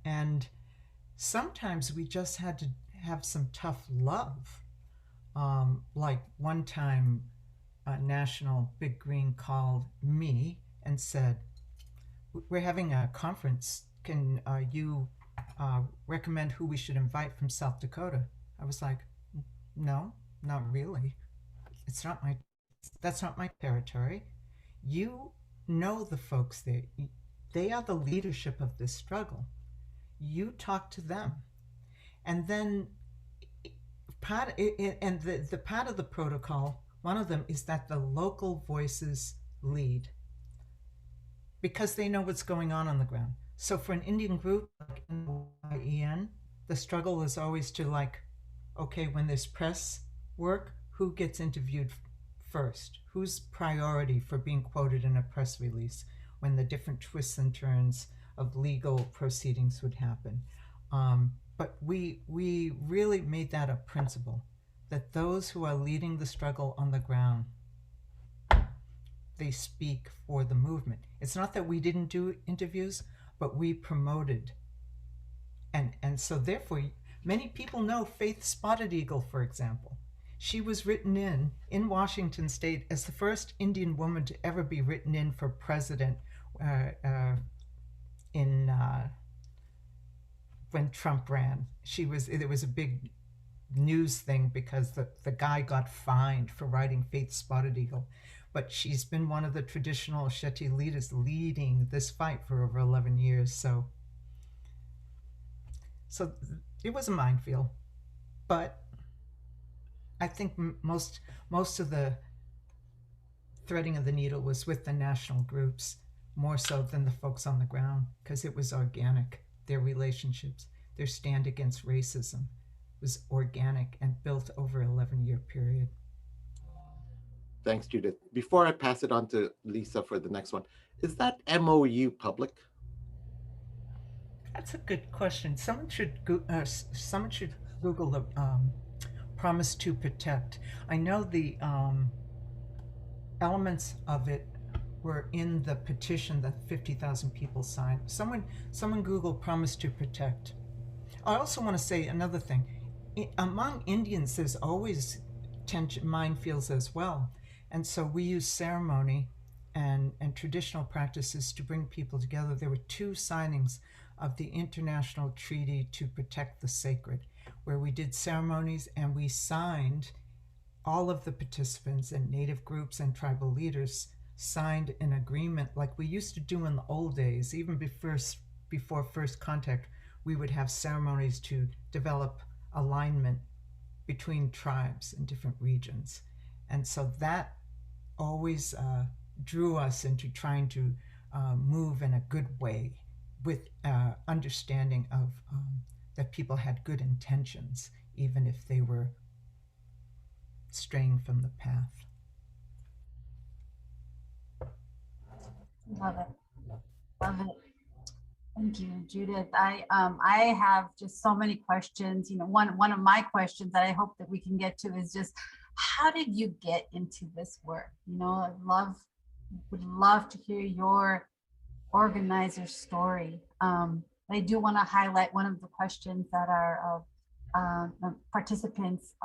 And sometimes we just had to have some tough love. Like one time, National Big Green called me and said, "We're having a conference. Can you recommend who we should invite from South Dakota?" I was like, "No, not really. That's not my territory. You know the folks there. They are the leadership of this struggle. You talk to them." And then the part of the protocol, one of them is that the local voices lead, because they know what's going on the ground. So for an Indian group like NYEN, the struggle is always to okay, when there's press work, who gets interviewed first? Who's priority for being quoted in a press release when the different twists and turns of legal proceedings would happen? But we really made that a principle, that those who are leading the struggle on the ground, they speak for the movement. It's not that we didn't do interviews, but we promoted. And so therefore, Many people know Faith Spotted Eagle, for example. She was written in Washington State as the first Indian woman to ever be written in for president when Trump ran. It was a big news thing because the guy got fined for writing Faith Spotted Eagle. But she's been one of the traditional Shetty leaders leading this fight for over 11 years. So it was a minefield. But I think most of the threading of the needle was with the national groups, more so than the folks on the ground, because it was organic. Their relationships, their stand against racism was organic and built over an 11-year period. Thanks, Judith. Before I pass it on to Lisa for the next one, is that MOU public? That's a good question. Someone should Google the Promise to Protect. I know the elements of it were in the petition that 50,000 people signed. Someone Google Promise to Protect. I also want to say another thing. Among Indians, there's always minefields as well. And so we use ceremony and traditional practices to bring people together. There were 2 signings of the International Treaty to Protect the Sacred, where we did ceremonies and we signed, all of the participants and Native groups and tribal leaders signed an agreement like we used to do in the old days. Even before first contact, we would have ceremonies to develop alignment between tribes in different regions. And so that always drew us into trying to move in a good way with understanding of that people had good intentions, even if they were straying from the path. Love it. Love it. Thank you, Judith. I have just so many questions. You know, one of my questions that I hope that we can get to is just, how did you get into this work? You know, would love to hear your organizer story. I do want to highlight one of the questions that our participants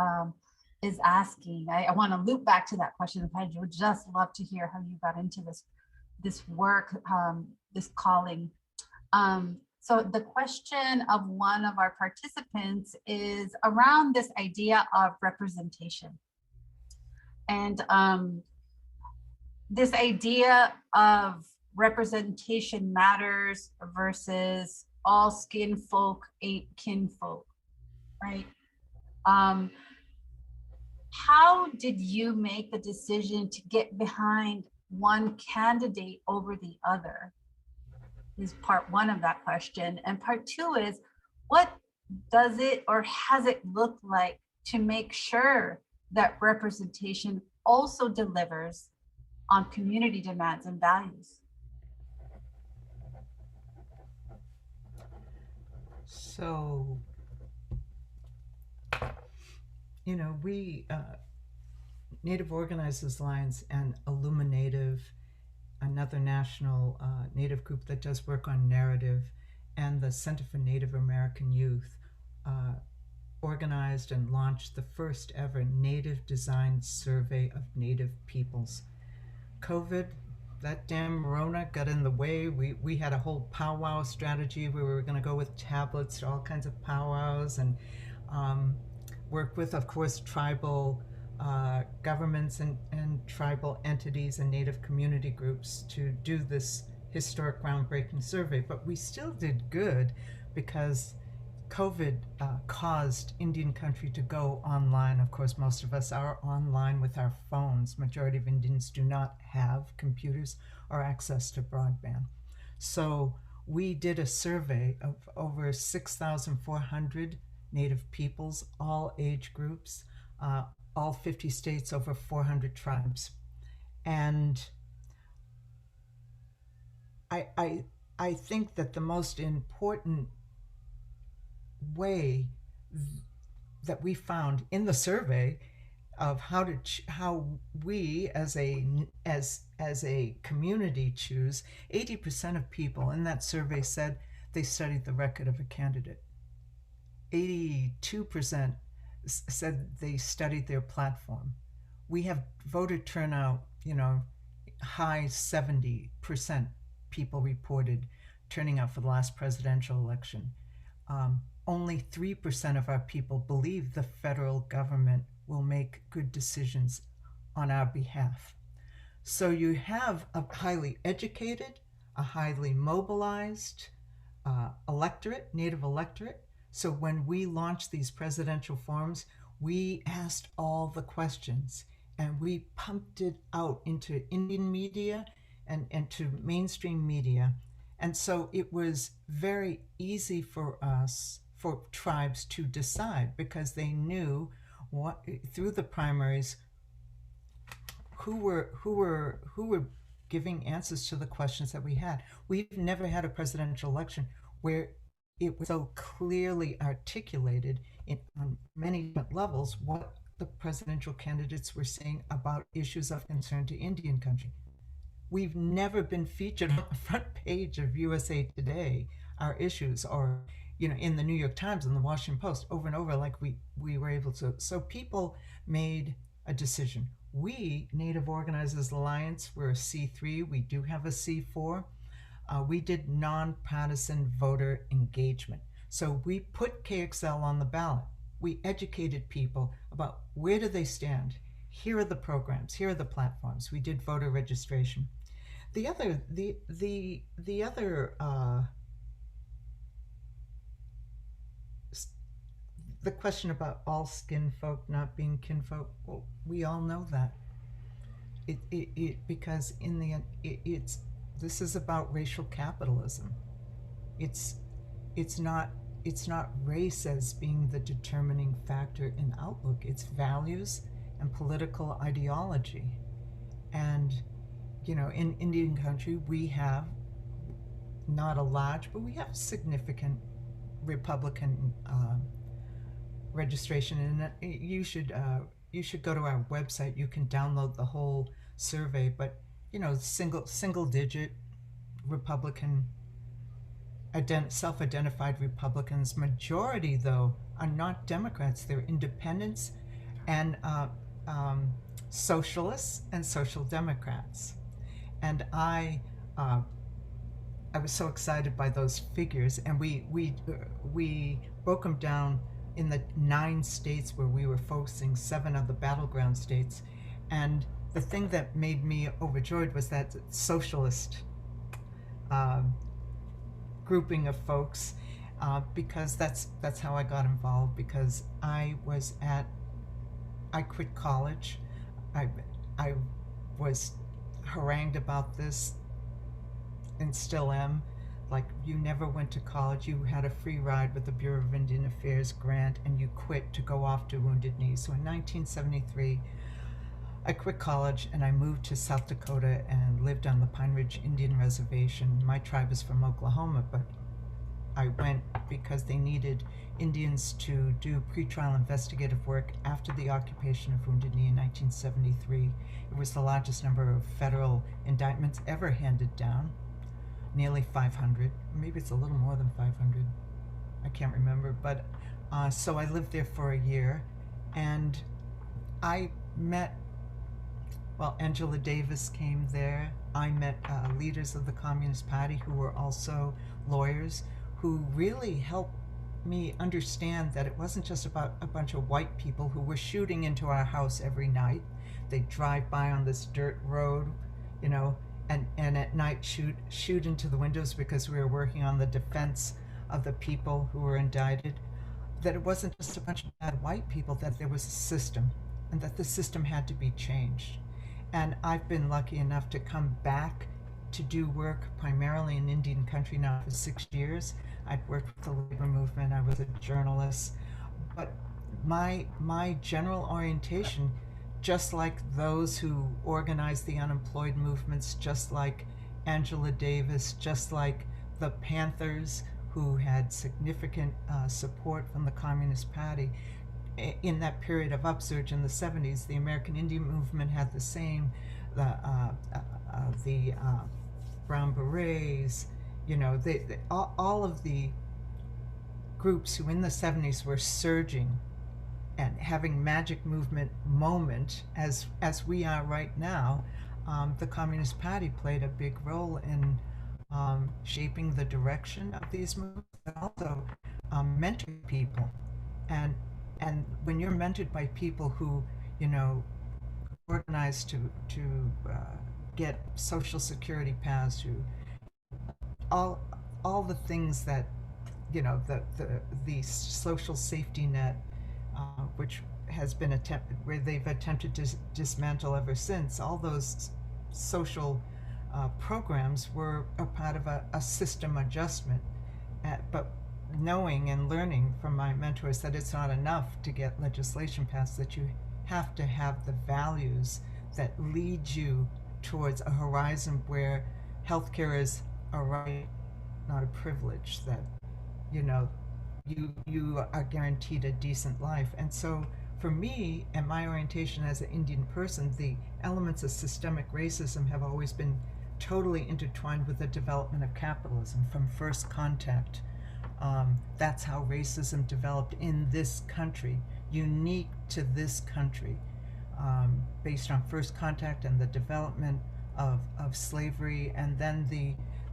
is asking. I want to loop back to that question. I would just love to hear how you got into this work, this calling. So the question of one of our participants is around this idea of representation. And this idea of representation matters versus all skin folk ain't kinfolk, right? How did you make the decision to get behind one candidate over the other? Is part 1 of that question. And part 2 is, what does it or has it looked like to make sure that representation also delivers on community demands and values? So, you know, we, Native Organizers Alliance and Illuminative, another national Native group that does work on narrative, and the Center for Native American Youth organized and launched the first ever Native designed survey of Native peoples. COVID, that damn Rona got in the way. We had a whole powwow strategy where we were going to go with tablets to all kinds of powwows and work with, of course, tribal governments and tribal entities and Native community groups to do this historic groundbreaking survey. But we still did good because COVID caused Indian country to go online. Of course, most of us are online with our phones. Majority of Indians do not have computers or access to broadband. So we did a survey of over 6,400 Native peoples, all age groups, all 50 states, over 400 tribes. And I think that the most important way that we found in the survey of how we as a community choose, 80% of people in that survey said they studied the record of a candidate. 82% said they studied their platform. We have voter turnout, high 70% people reported turning out for the last presidential election. Only 3% of our people believe the federal government will make good decisions on our behalf. So you have a highly educated, a highly mobilized electorate, native electorate. So when we launched these presidential forums, we asked all the questions and we pumped it out into Indian media and to mainstream media. And so it was very easy for us, for tribes to decide, because they knew what, through the primaries, who were giving answers to the questions that we had. We've never had a presidential election where it was so clearly articulated on many different levels what the presidential candidates were saying about issues of concern to Indian country. We've never been featured on the front page of USA Today, our issues, or in the New York Times and the Washington Post over and over, like we were able to. So people made a decision. We, Native Organizers Alliance, we're a C3. We do have a C4. We did nonpartisan voter engagement. So we put KXL on the ballot. We educated people about where do they stand. Here are the programs. Here are the platforms. We did voter registration. The other the question about all skin folk not being kinfolk, well, we all know that. Because in the end, this is about racial capitalism. It's not race as being the determining factor in outlook. It's values and political ideology. And in Indian country, we have not a large, but we have significant Republican registration. And you should go to our website. You can download the whole survey. But single digit Republican, self-identified Republicans. Majority, though, are not Democrats. They're independents and socialists and social democrats. And I was so excited by those figures, and we broke them down in the 9 states where we were focusing, 7 of the battleground states. And the thing that made me overjoyed was that socialist grouping of folks, because that's how I got involved. Because I quit college. I was harangued about this, and still am. Like, you never went to college, you had a free ride with the Bureau of Indian Affairs grant, and you quit to go off to Wounded Knee. So in 1973, I quit college and I moved to South Dakota and lived on the Pine Ridge Indian Reservation. My tribe is from Oklahoma, but I went because they needed Indians to do pretrial investigative work after the occupation of Wounded Knee in 1973. It was the largest number of federal indictments ever handed down, nearly 500. Maybe it's a little more than 500. I can't remember. But so I lived there for a year, and I met, Angela Davis came there. I met leaders of the Communist Party who were also lawyers, who really helped me understand that it wasn't just about a bunch of white people who were shooting into our house every night. They'd drive by on this dirt road, and at night shoot into the windows because we were working on the defense of the people who were indicted. That it wasn't just a bunch of bad white people, that there was a system, and that the system had to be changed. And I've been lucky enough to come back to do work primarily in Indian country now for 6 years. I'd worked with the labor movement, I was a journalist, but my general orientation, just like those who organized the unemployed movements, just like Angela Davis, just like the Panthers, who had significant support from the Communist Party, in that period of upsurge in the 70s, the American Indian movement had the same, the Brown Berets, all of the groups who in the 70s were surging and having magic movement moment as we are right now. The Communist Party played a big role in shaping the direction of these movements, but also mentoring people. And when you're mentored by people who, you know, organize to get social security paths, to all the things that, you know, the social safety net, which has been where they've attempted to dismantle ever since. All those social programs were a part of a system adjustment, but knowing and learning from my mentors that it's not enough to get legislation passed, that you have to have the values that lead you towards a horizon where healthcare is a right, not a privilege, that, you know, you are guaranteed a decent life. And so for me and my orientation as an Indian person, the elements of systemic racism have always been totally intertwined with the development of capitalism from first contact. That's how racism developed in this country, unique to this country, based on first contact and the development of slavery, and then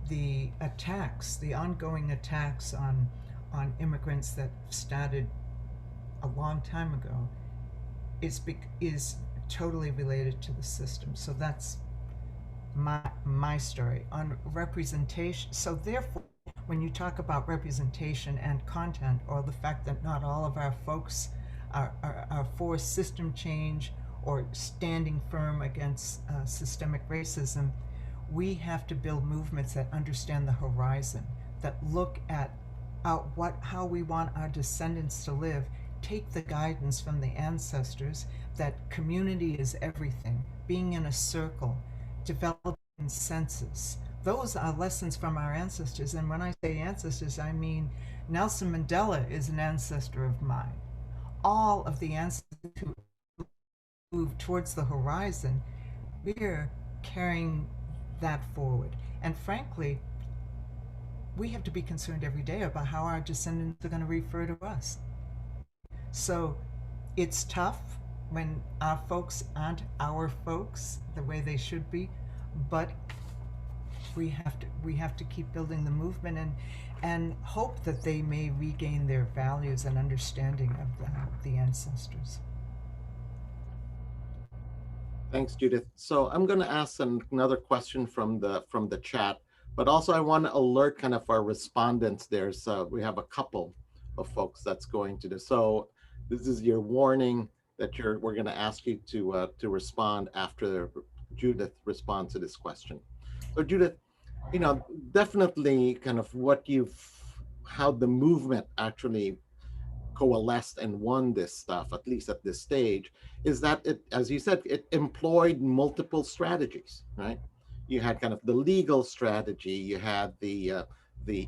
the attacks, the ongoing attacks on immigrants that started a long time ago is totally related to the system. So that's my story on representation. So therefore, when you talk about representation and content, or the fact that not all of our folks are for system change or standing firm against systemic racism, we have to build movements that understand the horizon, that look at how we want our descendants to live, take the guidance from the ancestors, that community is everything, being in a circle, developing consensus. Those are lessons from our ancestors. And when I say ancestors, I mean Nelson Mandela is an ancestor of mine. All of the ancestors who move towards the horizon, we're carrying that forward. And frankly, we have to be concerned every day about how our descendants are going to refer to us. So it's tough when our folks aren't our folks the way they should be, but we have to keep building the movement and hope that they may regain their values and understanding of the ancestors. Thanks, Judith. So I'm going to ask another question from the chat, but also I want to alert kind of our respondents there. So we have a couple of folks that's going to do. So this is your warning that we're going to ask you to respond after Judith responds to this question. So Judith, you know, definitely kind of how the movement actually coalesced and won this stuff, at least at this stage, is that it, as you said, it employed multiple strategies, right? You had kind of the legal strategy, you had the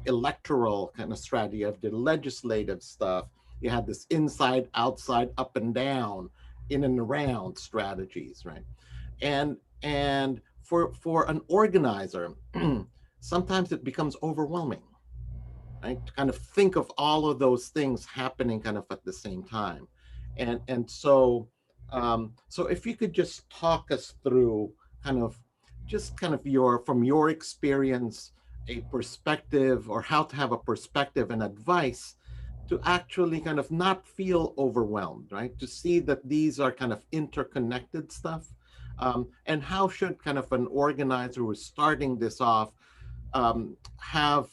electoral kind of strategy of the legislative stuff, you had this inside, outside, up and down, in and around strategies, right? And for an organizer, sometimes it becomes overwhelming, right? To kind of think of all of those things happening kind of at the same time. And so if you could just talk us through from your experience, a perspective, or how to have a perspective and advice to actually kind of not feel overwhelmed, right? To see that these are kind of interconnected stuff. And how should kind of an organizer who is starting this off have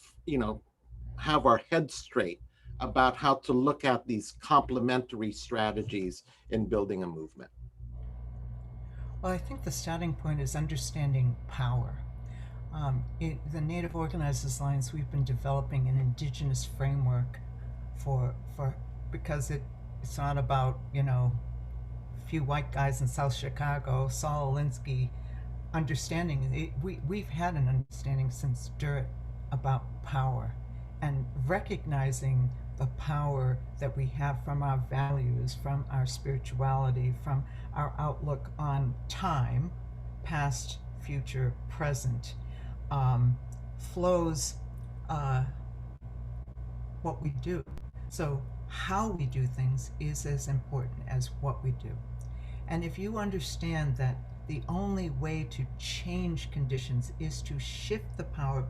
our heads straight about how to look at these complementary strategies in building a movement? Well, I think the starting point is understanding power. In the Native Organizers Alliance, we've been developing an indigenous framework because it's not about, you know, a few white guys in South Chicago, Saul Alinsky understanding. We've had an understanding since dirt about power, and recognizing the power that we have from our values, from our spirituality, from our outlook on time, past, future, present, flows what we do. So how we do things is as important as what we do. And if you understand that the only way to change conditions is to shift the power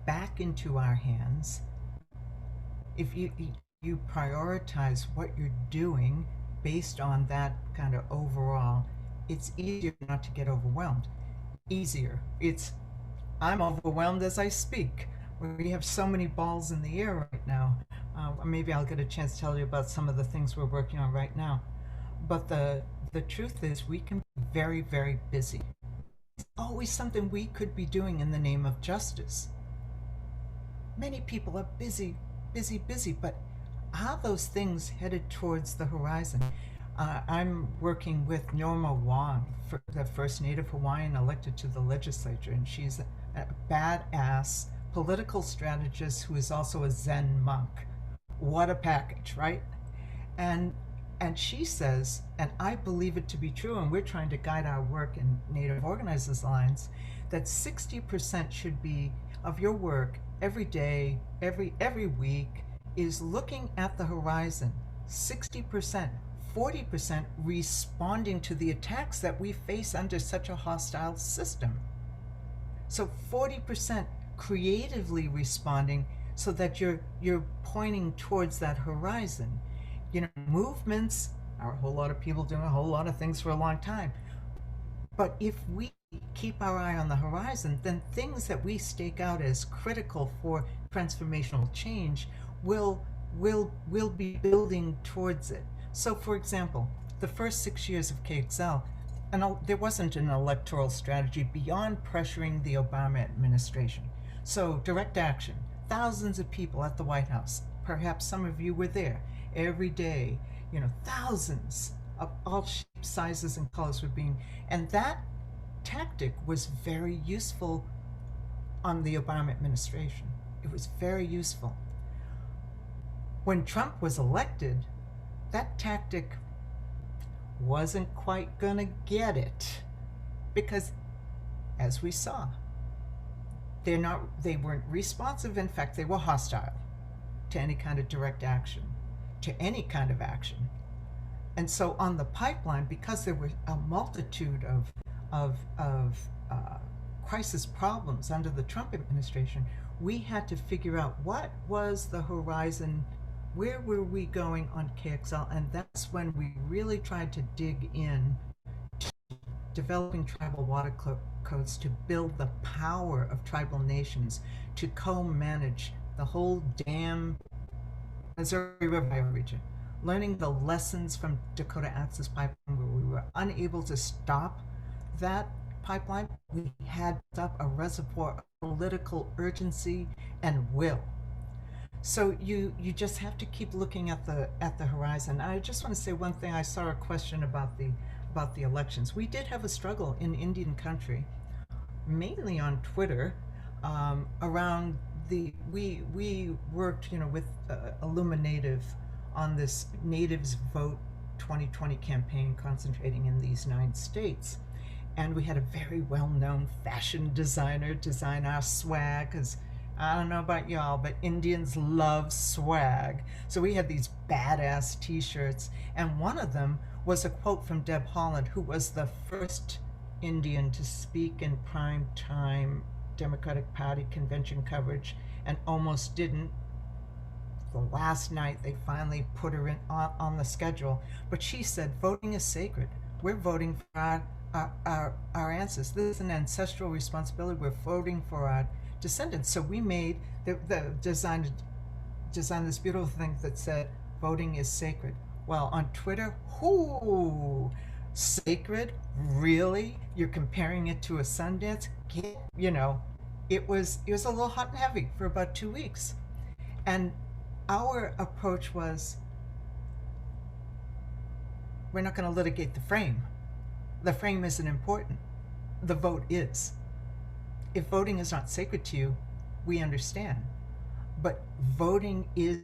back into our hands, if you prioritize what you're doing based on that kind of overall, it's easier not to get overwhelmed. Easier. I'm overwhelmed as I speak. We have so many balls in the air right now. Maybe I'll get a chance to tell you about some of the things we're working on right now. But the truth is, we can be very, very busy. It's always something we could be doing in the name of justice. Many people are busy, busy, busy, but are those things headed towards the horizon? I'm working with Norma Wong, the first Native Hawaiian elected to the legislature, and she's a badass political strategist who is also a Zen monk. What a package, right? And she says, and I believe it to be true, and we're trying to guide our work in Native Organizers Alliance, that 60% should be of your work every day, every week, is looking at the horizon. 60%, 40% responding to the attacks that we face under such a hostile system. So 40% creatively responding so that you're pointing towards that horizon. You know, movements are a whole lot of people doing a whole lot of things for a long time. But if we keep our eye on the horizon, then things that we stake out as critical for transformational change will be building towards it. So for example, the first 6 years of KXL, and there wasn't an electoral strategy beyond pressuring the Obama administration. So direct action, thousands of people at the White House, perhaps some of you were there, every day, you know, thousands of all shapes, sizes, and colors were being, and that tactic was very useful on the Obama administration. It was very useful. When Trump was elected, that tactic wasn't quite gonna get it, because as we saw, they weren't responsive. In fact, they were hostile to any kind of direct action, to any kind of action. And so on the pipeline, because there were a multitude of crisis problems under the Trump administration, we had to figure out what was the horizon, where were we going on KXL, and that's when we really tried to dig in to developing tribal water codes to build the power of tribal nations to co-manage the whole damn Missouri River region. Learning the lessons from Dakota Access Pipeline, where we were unable to stop that pipeline, we had up a reservoir of political urgency and will. So you just have to keep looking at the horizon. I just want to say one thing. I saw a question about the elections. We did have a struggle in Indian country, mainly on Twitter, around we worked, you know, with Illuminative on this Natives Vote 2020 campaign concentrating in these 9 states. And we had a very well-known fashion designer design our swag, because I don't know about y'all, but Indians love swag. So we had these badass t-shirts, and one of them was a quote from Deb Haaland, who was the first Indian to speak in prime time Democratic Party convention coverage and almost didn't. The last night they finally put her in on the schedule, but she said, voting is sacred. We're voting for our ancestors. This is an ancestral responsibility. We're voting for our descendants. So we made designed this beautiful thing that said, voting is sacred. Well, on Twitter, whoo, sacred? Really? You're comparing it to a Sundance? You know, it was a little hot and heavy for about 2 weeks. And our approach was, we're not going to litigate the frame. The frame isn't important. The vote is. If voting is not sacred to you, we understand. But voting is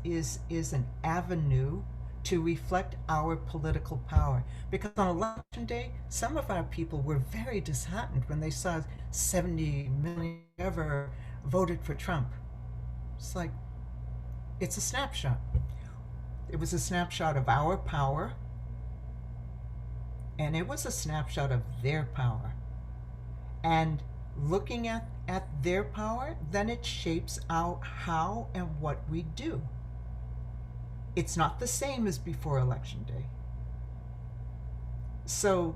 is an avenue to reflect our political power. Because on election day, some of our people were very disheartened when they saw 70 million ever voted for Trump. It's like, It's a snapshot. It was a snapshot of our power, and it was a snapshot of their power. And looking at their power, then it shapes out how and what we do. It's not the same as before Election Day. So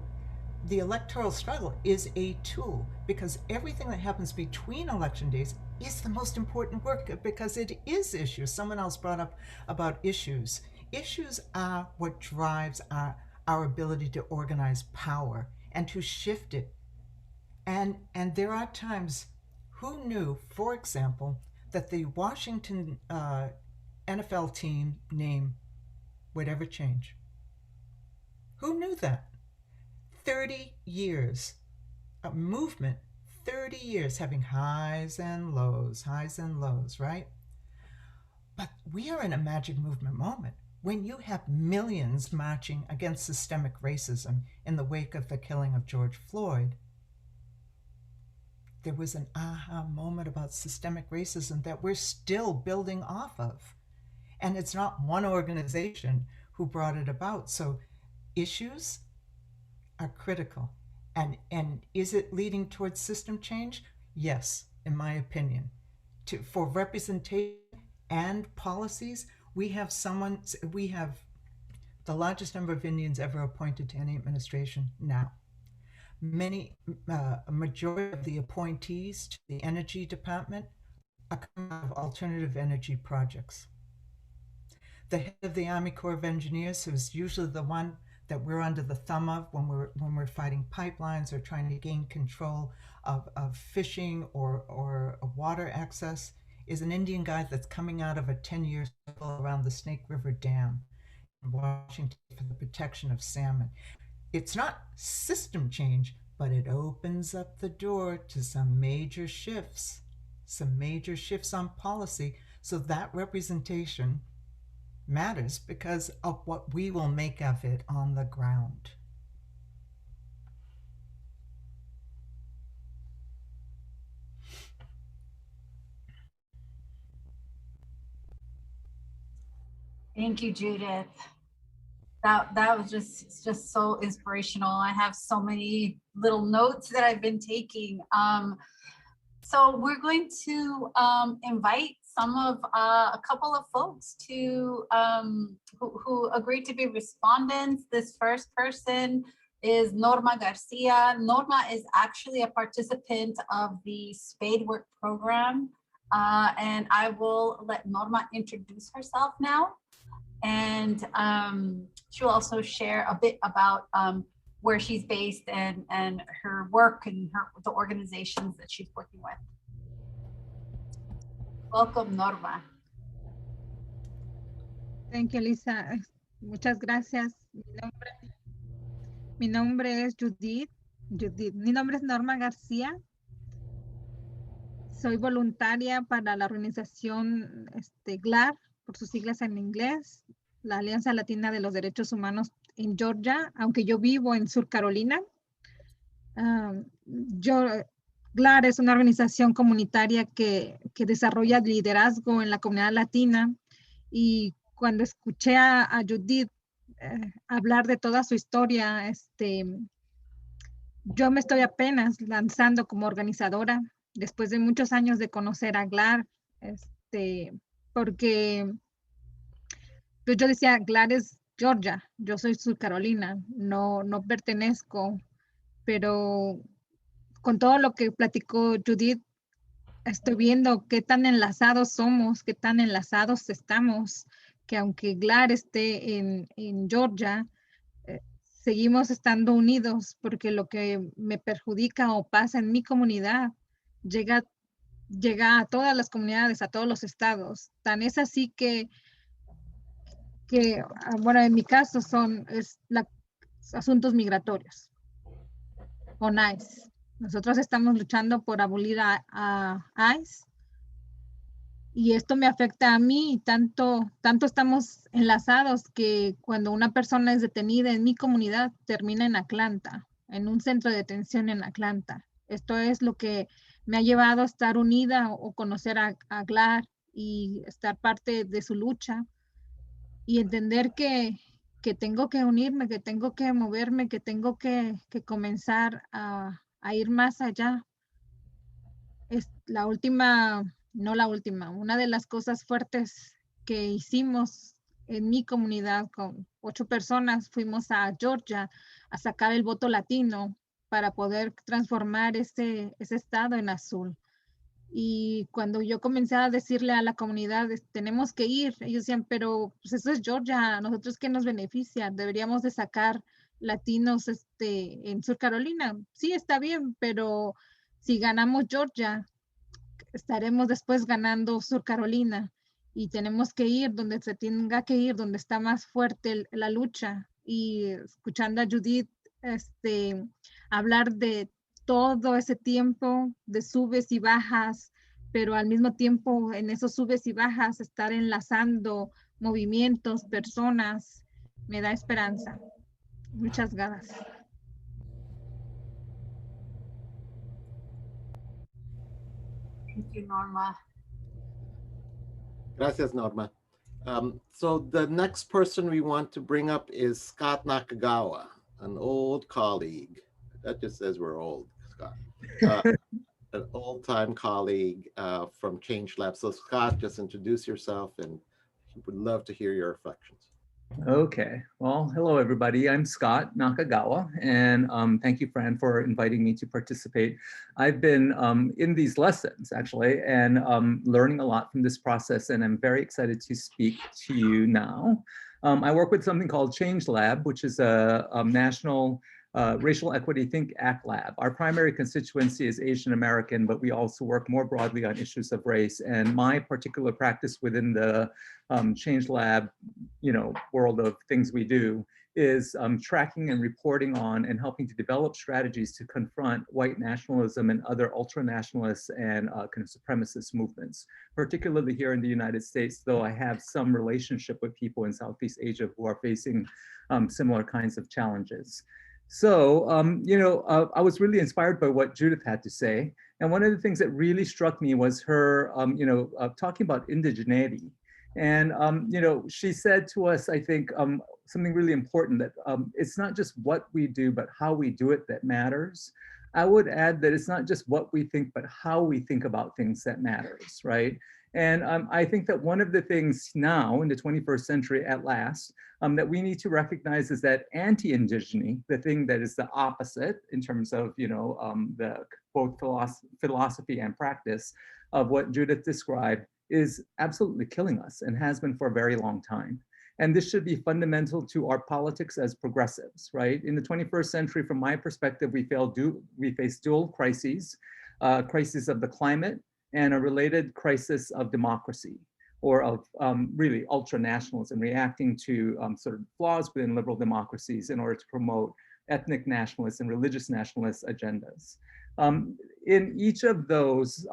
the electoral struggle is a tool, because everything that happens between election days is the most important work, because it is issues. Someone else brought up about issues. Issues are what drives our ability to organize power and to shift it. And there are times, who knew, for example, that the Washington NFL team name would ever change? Who knew that? 30 years, a movement, 30 years having highs and lows, right? But we are in a magic movement moment when you have millions marching against systemic racism in the wake of the killing of George Floyd. There was an aha moment about systemic racism that we're still building off of. And it's not one organization who brought it about. So issues are critical. And is it leading towards system change? Yes, in my opinion. For representation and policies, we have the largest number of Indians ever appointed to any administration now. A majority of the appointees to the Energy Department are coming out of alternative energy projects. The head of the Army Corps of Engineers, who's usually the one that we're under the thumb of when we're fighting pipelines or trying to gain control of fishing or water access, is an Indian guy that's coming out of a 10-year cycle around the Snake River Dam in Washington for the protection of salmon. It's not system change, but it opens up the door to some major shifts on policy, so that representation matters because of what we will make of it on the ground. Thank you, Judith. That was just so inspirational. I have so many little notes that I've been taking. So we're going to invite a couple of folks to who agreed to be respondents. This first person is Norma Garcia. Norma is actually a participant of the Spade Work program, and I will let Norma introduce herself now, and she'll also share a bit about where she's based and her work and the organizations that she's working with. Welcome, Norma. Thank you, Lisa. Muchas gracias. Mi nombre es Judith. Mi nombre es Norma García. Soy voluntaria para la organización GLAR, por sus siglas en inglés, la Alianza Latina de los Derechos Humanos en Georgia, aunque yo vivo en Sur Carolina. GLAR es una organización comunitaria que desarrolla liderazgo en la comunidad latina, y cuando escuché a Judith hablar de toda su historia, yo me estoy apenas lanzando como organizadora después de muchos años de conocer a GLAR, porque pues yo decía, GLAR es Georgia, yo soy Sur Carolina, no pertenezco, pero con todo lo que platicó Judith, estoy viendo qué tan enlazados somos, qué tan enlazados estamos, que aunque GLAR esté en Georgia, seguimos estando unidos, porque lo que me perjudica o pasa en mi comunidad llega a todas las comunidades, a todos los estados. Tan es así que bueno, en mi caso es asuntos migratorios, o ICE. Nosotros estamos luchando por abolir a ICE, y esto me afecta a mí, y tanto estamos enlazados que cuando una persona es detenida en mi comunidad, termina en Atlanta, en un centro de detención en Atlanta. Esto es lo que me ha llevado a estar unida o conocer a GLAR y estar parte de su lucha y entender que tengo que unirme, que tengo que moverme, que tengo que comenzar a ir más allá. Es la última, no la última, una de las cosas fuertes que hicimos en mi comunidad con 8 personas, fuimos a Georgia a sacar el voto latino para poder transformar ese estado en azul. Y cuando yo comencé a decirle a la comunidad, tenemos que ir, ellos decían, pero pues eso es Georgia, ¿a nosotros qué nos beneficia? Deberíamos de sacar latinos en Sur Carolina. Sí, está bien, pero si ganamos Georgia, estaremos después ganando Sur Carolina y tenemos que ir donde se tenga que ir, donde está más fuerte la lucha. Y escuchando a Judith hablar de todo ese tiempo de subes y bajas, pero al mismo tiempo en esos subes y bajas estar enlazando movimientos, personas, me da esperanza. Muchas gracias. Thank you, Norma. Gracias, Norma. So the next person we want to bring up is Scott Nakagawa, an old colleague. That just says we're old, Scott. An old-time colleague from Change Lab. So Scott, just introduce yourself, and we would love to hear your reflections. Okay, well, hello everybody. I'm Scott Nakagawa, and thank you, Fran, for inviting me to participate. I've been in these lessons, actually, and learning a lot from this process, and I'm very excited to speak to you now. I work with something called Change Lab, which is a national Racial Equity Think Act Lab. Our primary constituency is Asian American, but we also work more broadly on issues of race. And my particular practice within the Change Lab, world of things we do is tracking and reporting on and helping to develop strategies to confront white nationalism and other ultra-nationalist and kind of supremacist movements, particularly here in the United States, though I have some relationship with people in Southeast Asia who are facing similar kinds of challenges. So, I was really inspired by what Judith had to say. And one of the things that really struck me was her, talking about indigeneity. And, she said to us, I think, something really important, that it's not just what we do, but how we do it that matters. I would add that it's not just what we think, but how we think about things that matters, right? And I think that one of the things now in the 21st century at last that we need to recognize is that anti-indigeny, the thing that is the opposite in terms of, the both philosophy and practice of what Judith described, is absolutely killing us and has been for a very long time. And this should be fundamental to our politics as progressives, right? In the 21st century, from my perspective, we face dual crises, crisis of the climate and a related crisis of democracy, or of really ultra-nationalism, reacting to sort of flaws within liberal democracies in order to promote ethnic nationalist and religious nationalist agendas. In each of those,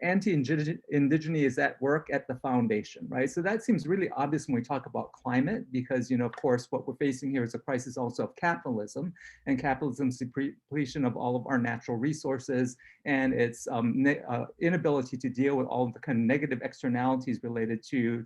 anti-indigeny is at work at the foundation, right? So that seems really obvious when we talk about climate, because, of course, what we're facing here is a crisis also of capitalism, and capitalism's depletion of all of our natural resources and its inability to deal with all of the kind of negative externalities related to,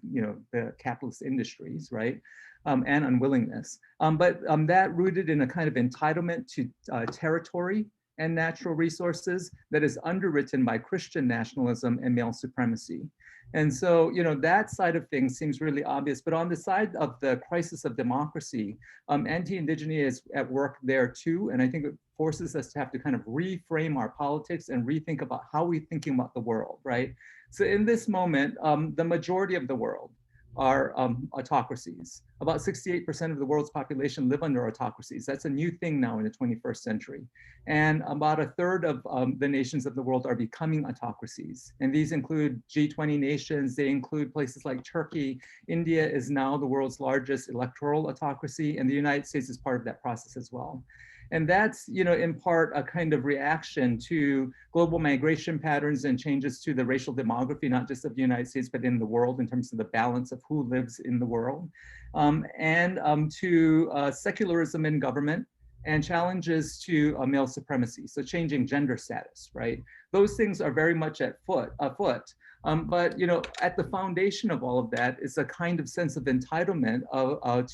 the capitalist industries, right? And unwillingness. But that rooted in a kind of entitlement to territory and natural resources that is underwritten by Christian nationalism and male supremacy. And so, that side of things seems really obvious, but on the side of the crisis of democracy, anti-indigeny is at work there too. And I think it forces us to have to kind of reframe our politics and rethink about how we're thinking about the world, right? So in this moment, the majority of the world are autocracies. About 68% of the world's population live under autocracies. That's a new thing now in the 21st century. And about a third of the nations of the world are becoming autocracies. And these include G20 nations. They include places like Turkey. India is now the world's largest electoral autocracy, and the United States is part of that process as well. And that's, in part a kind of reaction to global migration patterns and changes to the racial demography, not just of the United States, but in the world in terms of the balance of who lives in the world, and to secularism in government and challenges to male supremacy. So changing gender status, right? Those things are very much afoot. But at the foundation of all of that is a kind of sense of entitlement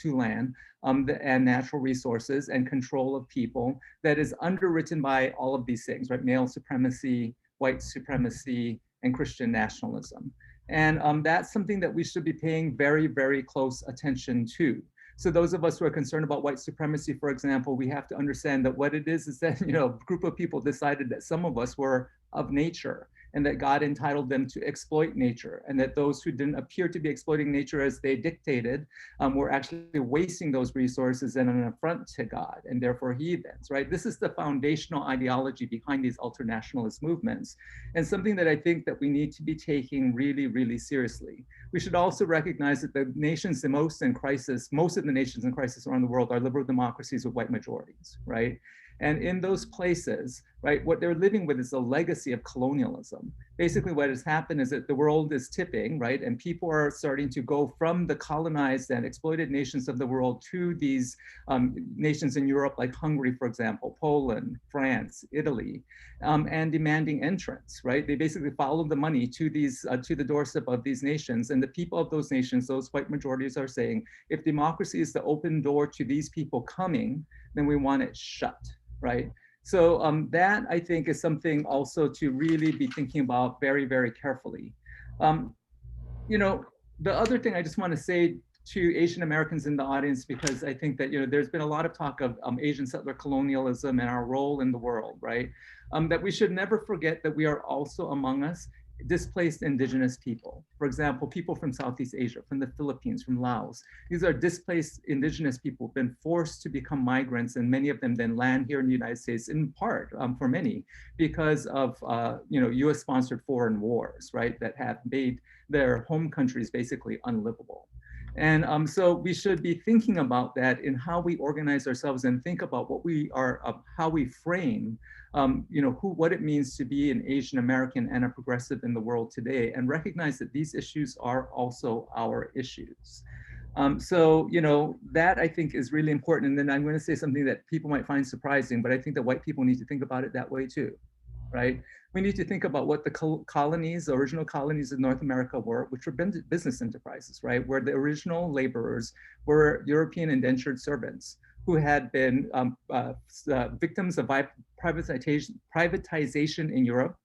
to land and natural resources and control of people that is underwritten by all of these things, right? Male supremacy, white supremacy, and Christian nationalism. And that's something that we should be paying very, very close attention to. So those of us who are concerned about white supremacy, for example, we have to understand that what it is that, a group of people decided that some of us were of nature and that God entitled them to exploit nature, and that those who didn't appear to be exploiting nature as they dictated were actually wasting those resources and an affront to God, and therefore heathens, right? This is the foundational ideology behind these ultranationalist movements, and something that I think that we need to be taking really, really seriously. We should also recognize that the nations the most in crisis, most of the nations in crisis around the world are liberal democracies with white majorities, right? And in those places, right, what they're living with is a legacy of colonialism. Basically, what has happened is that the world is tipping, right, and people are starting to go from the colonized and exploited nations of the world to these nations in Europe, like Hungary, for example, Poland, France, Italy, and demanding entrance, right? They basically follow the money to these to the doorstep of these nations, and the people of those nations, those white majorities, are saying, if democracy is the open door to these people coming, then we want it shut. Right. So that, I think, is something also to really be thinking about very, very carefully. The other thing I just want to say to Asian Americans in the audience, because I think that, there's been a lot of talk of Asian settler colonialism and our role in the world, right? That we should never forget that we are also among us displaced indigenous people. For example, people from Southeast Asia, from the Philippines, from Laos. These are displaced indigenous people who've been forced to become migrants, and many of them then land here in the United States, in part, for many, because of US-sponsored foreign wars, right, that have made their home countries basically unlivable. And so we should be thinking about that in how we organize ourselves and think about what we are, how we frame, what it means to be an Asian American and a progressive in the world today, and recognize that these issues are also our issues. That I think is really important. And then I'm going to say something that people might find surprising, but I think that white people need to think about it that way too, right? We need to think about what the colonies, the original colonies of North America were, which were business enterprises, right? Where the original laborers were European indentured servants who had been victims of privatization in Europe,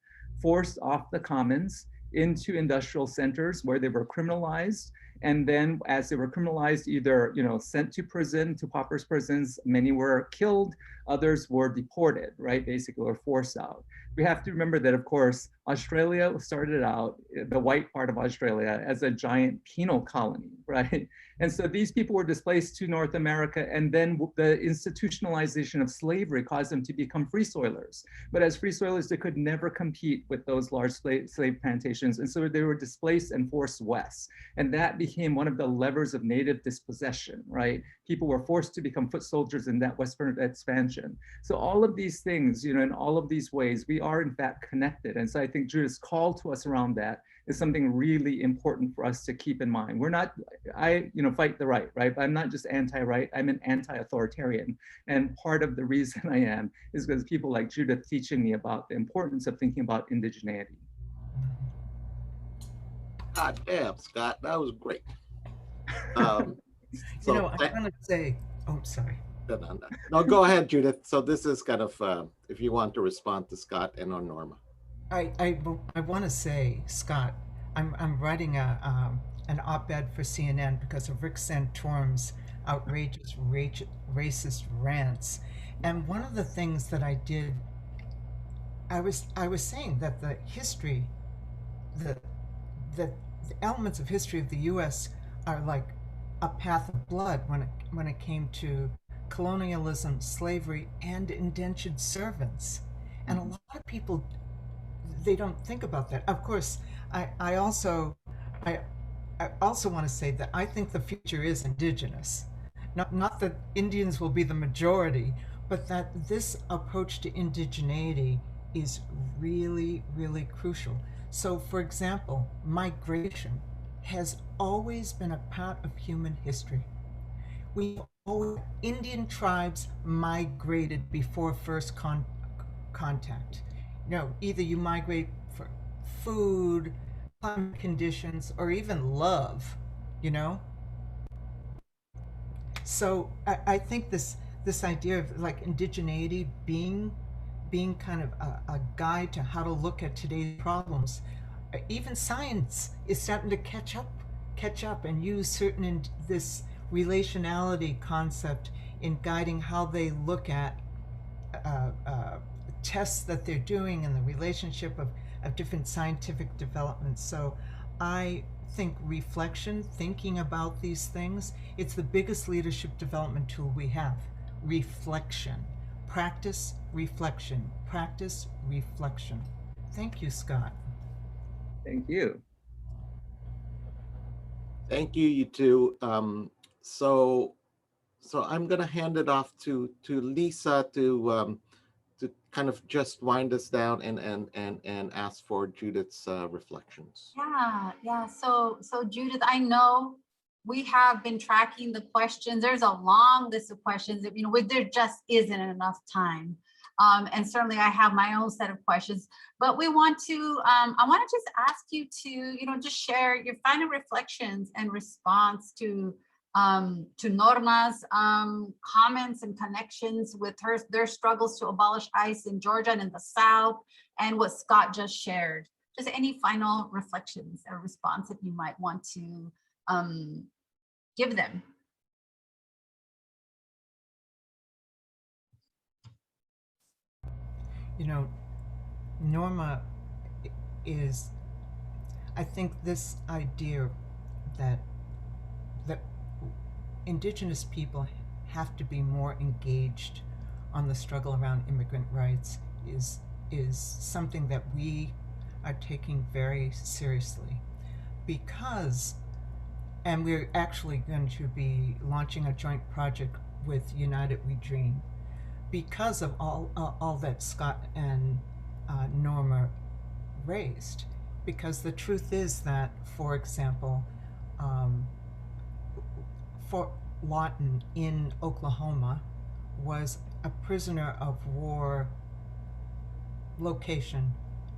forced off the commons into industrial centers where they were criminalized. And then as they were criminalized, either sent to prison, to paupers prisons, many were killed, others were deported, right, basically, or forced out. We have to remember that, of course, Australia started out, the white part of Australia, as a giant penal colony, right? And so these people were displaced to North America, and then the institutionalization of slavery caused them to become free soilers. But as free soilers, they could never compete with those large slave plantations. And so they were displaced and forced west. And that became one of the levers of native dispossession, right? People were forced to become foot soldiers in that western expansion. So all of these things, in all of these ways, we are in fact connected. And so I think Judith's call to us around that is something really important for us to keep in mind. We're not, I fight the right, right? But I'm not just anti-right, I'm an anti-authoritarian. And part of the reason I am is because people like Judith teaching me about the importance of thinking about indigeneity. God damn, Scott, that was great. I want to say, oh, sorry. No, go ahead, Judith. So this is kind of, if you want to respond to Scott and on Norma. I want to say, Scott, I'm writing an op-ed for CNN because of Rick Santorum's outrageous racist rants, and one of the things that I did, I was saying that the history, the elements of history of the U.S. are like a path of blood when it came to colonialism, slavery, and indentured servants, and a lot of people, they don't think about that. Of course, I also want to say that I think the future is indigenous. Not that Indians will be the majority, but that this approach to indigeneity is really, really crucial. So, for example, migration has always been a part of human history. Indian tribes migrated before first contact. Either you migrate for food, climate conditions, or even love, you know? So I think this idea of like indigeneity being kind of a guide to how to look at today's problems, even science is starting to catch up and use certain this relationality concept in guiding how they look at tests that they're doing and the relationship of different scientific developments. So I think reflection, thinking about these things, it's the biggest leadership development tool we have. Reflection. Practice, reflection. Practice, reflection. Thank you, Scott. Thank you. Thank you, you two. So I'm going to hand it off to Lisa to kind of just wind us down and ask for Judith's reflections. Yeah. So Judith, I know we have been tracking the questions. There's a long list of questions that, there just isn't enough time. And certainly I have my own set of questions, but I want to just ask you to, just share your final reflections and response to Norma's comments and connections with their struggles to abolish ICE in Georgia and in the South, and what Scott just shared. Just any final reflections or response that you might want to give them. Norma is, I think, this idea that Indigenous people have to be more engaged on the struggle around immigrant rights is something that we are taking very seriously, because, and we're actually going to be launching a joint project with United We Dream, because of all that Scott and Norma raised. Because the truth is that, for example, Fort Lawton in Oklahoma was a prisoner of war location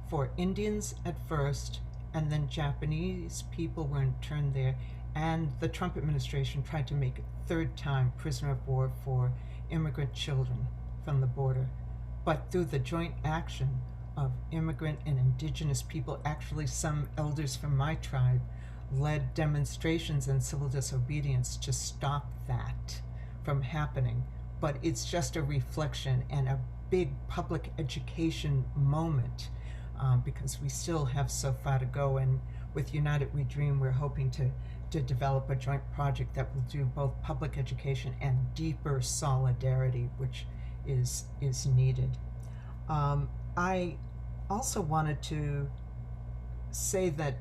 for Indians at first, and then Japanese people were interned there, and the Trump administration tried to make it third time prisoner of war for immigrant children from the border. But through the joint action of immigrant and indigenous people, actually some elders from my tribe led demonstrations and civil disobedience to stop that from happening. But it's just a reflection and a big public education moment, because we still have so far to go. And with United We Dream, we're hoping to develop a joint project that will do both public education and deeper solidarity, which is needed. I also wanted to say that,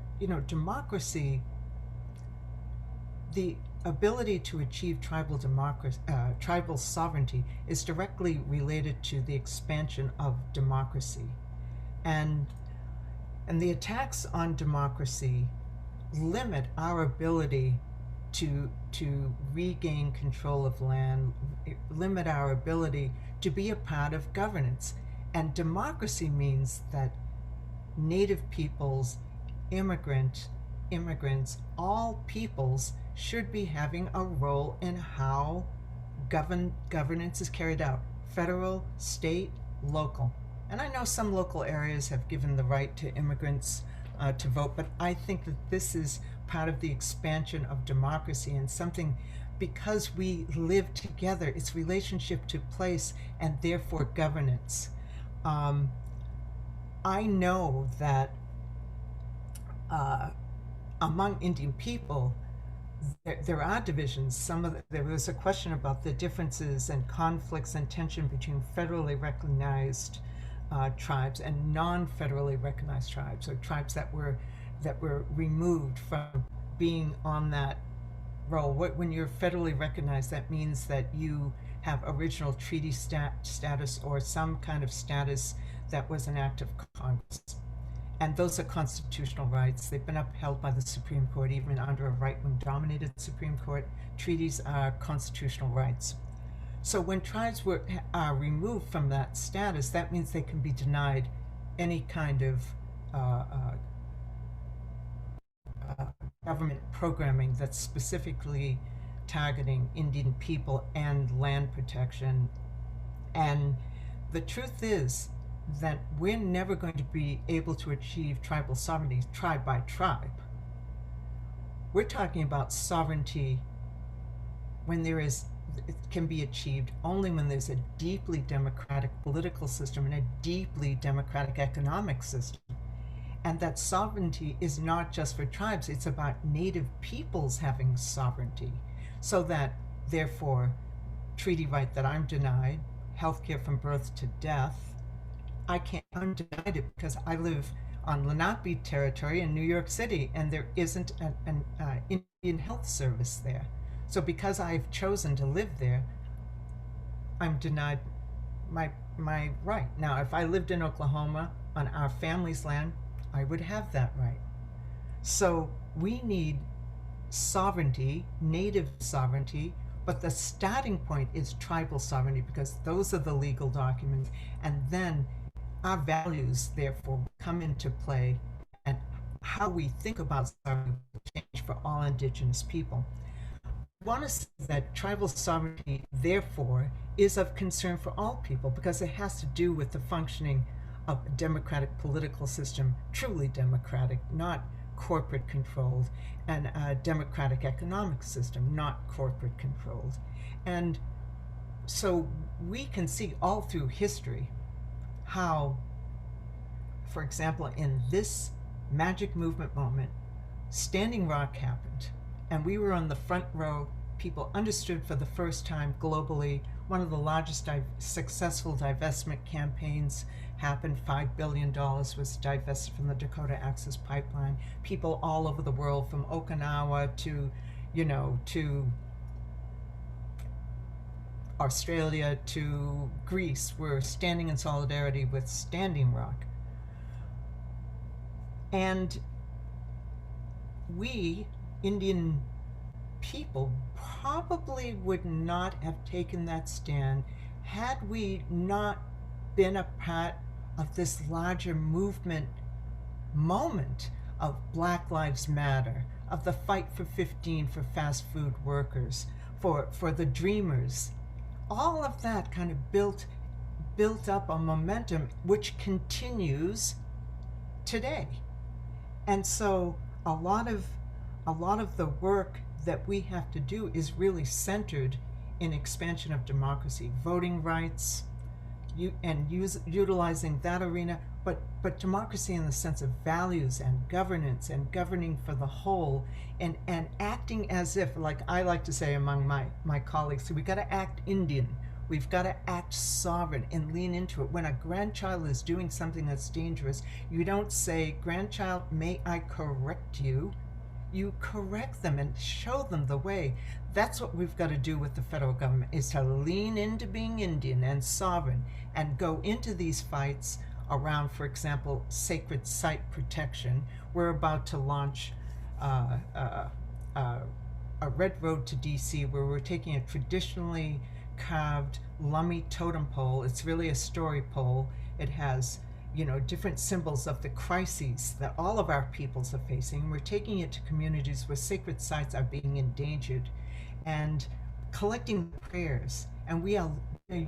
democracy, the ability to achieve tribal democracy, tribal sovereignty, is directly related to the expansion of democracy. And the attacks on democracy limit our ability to regain control of land, limit our ability to be a part of governance. And democracy means that Native peoples, immigrants, all peoples should be having a role in how governance is carried out, federal, state, local. And I know some local areas have given the right to immigrants to vote, but I think that this is part of the expansion of democracy, and something, because we live together, it's relationship to place and therefore governance. I know that among Indian people, there are divisions. There was a question about the differences and conflicts and tension between federally recognized tribes and non-federally recognized tribes, or tribes that were removed from being on that role. When you're federally recognized, that means that you have original treaty status or some kind of status that was an act of Congress. And those are constitutional rights. They've been upheld by the Supreme Court, even under a right-wing dominated Supreme Court. Treaties are constitutional rights. So when tribes are removed from that status, that means they can be denied any kind of government programming that's specifically targeting Indian people and land protection. And the truth is that we're never going to be able to achieve tribal sovereignty tribe by tribe. We're talking about sovereignty when there is, it can be achieved only when there's a deeply democratic political system and a deeply democratic economic system. And that sovereignty is not just for tribes, it's about native peoples having sovereignty. So that, therefore, treaty right that I'm denied, healthcare from birth to death, I'm denied it because I live on Lenape territory in New York City, and there isn't an Indian health service there. So because I've chosen to live there, I'm denied my right. Now, if I lived in Oklahoma on our family's land, I would have that right. So we need sovereignty, native sovereignty, but the starting point is tribal sovereignty because those are the legal documents, and then our values, therefore, come into play, and how we think about sovereignty will change for all Indigenous people. I want to say that tribal sovereignty, therefore, is of concern for all people because it has to do with the functioning of a democratic political system, truly democratic, not corporate controlled, and a democratic economic system, not corporate controlled. And so we can see all through history how, for example, in this magic movement moment, Standing Rock happened, and we were on the front row. People understood for the first time globally. One of the largest successful divestment campaigns happened. $5 billion was divested from the Dakota Access Pipeline. People all over the world, from Okinawa to, to Australia to Greece, were standing in solidarity with Standing Rock. And we, Indian people, probably would not have taken that stand had we not been a part of this larger movement moment of Black Lives Matter, of the fight for 15 for fast food workers, for the Dreamers. All of that kind of built up a momentum which continues today. And so a lot of the work that we have to do is really centered in expansion of democracy, voting rights, utilizing that arena, but democracy in the sense of values and governance and governing for the whole, and acting as if, like I like to say among my colleagues, so we got to act Indian. We've got to act sovereign and lean into it. When a grandchild is doing something that's dangerous, you don't say, "Grandchild, may I correct you?" You correct them and show them the way. That's what we've got to do with the federal government, is to lean into being Indian and sovereign and go into these fights around, for example, sacred site protection. We're about to launch a Red Road to DC, where we're taking a traditionally carved Lummi totem pole. It's really a story pole. It has different symbols of the crises that all of our peoples are facing. We're taking it to communities where sacred sites are being endangered and collecting prayers. And we are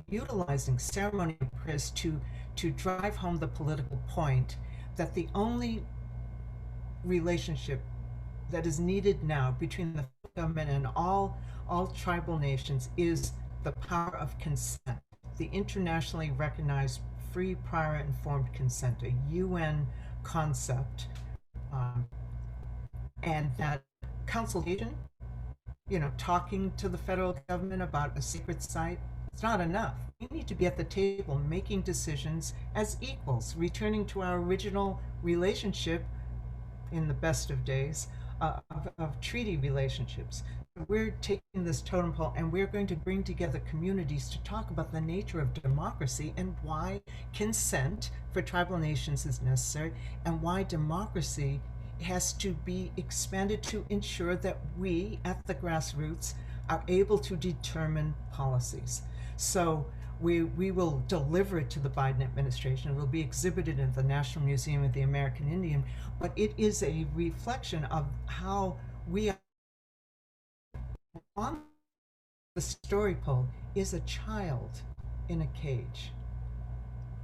utilizing ceremony and prayers to drive home the political point that the only relationship that is needed now between the government and all tribal nations is the power of consent, the internationally recognized free, prior, informed consent, a UN concept, and that consultation, talking to the federal government about a secret site, it's not enough. We need to be at the table making decisions as equals, returning to our original relationship in the best of days of treaty relationships. We're taking this totem pole and we're going to bring together communities to talk about the nature of democracy and why consent for tribal nations is necessary, and why democracy has to be expanded to ensure that we at the grassroots are able to determine policies. So We will deliver it to the Biden administration. It will be exhibited in the National Museum of the American Indian, but it is a reflection of how we are. On the story pole is a child in a cage.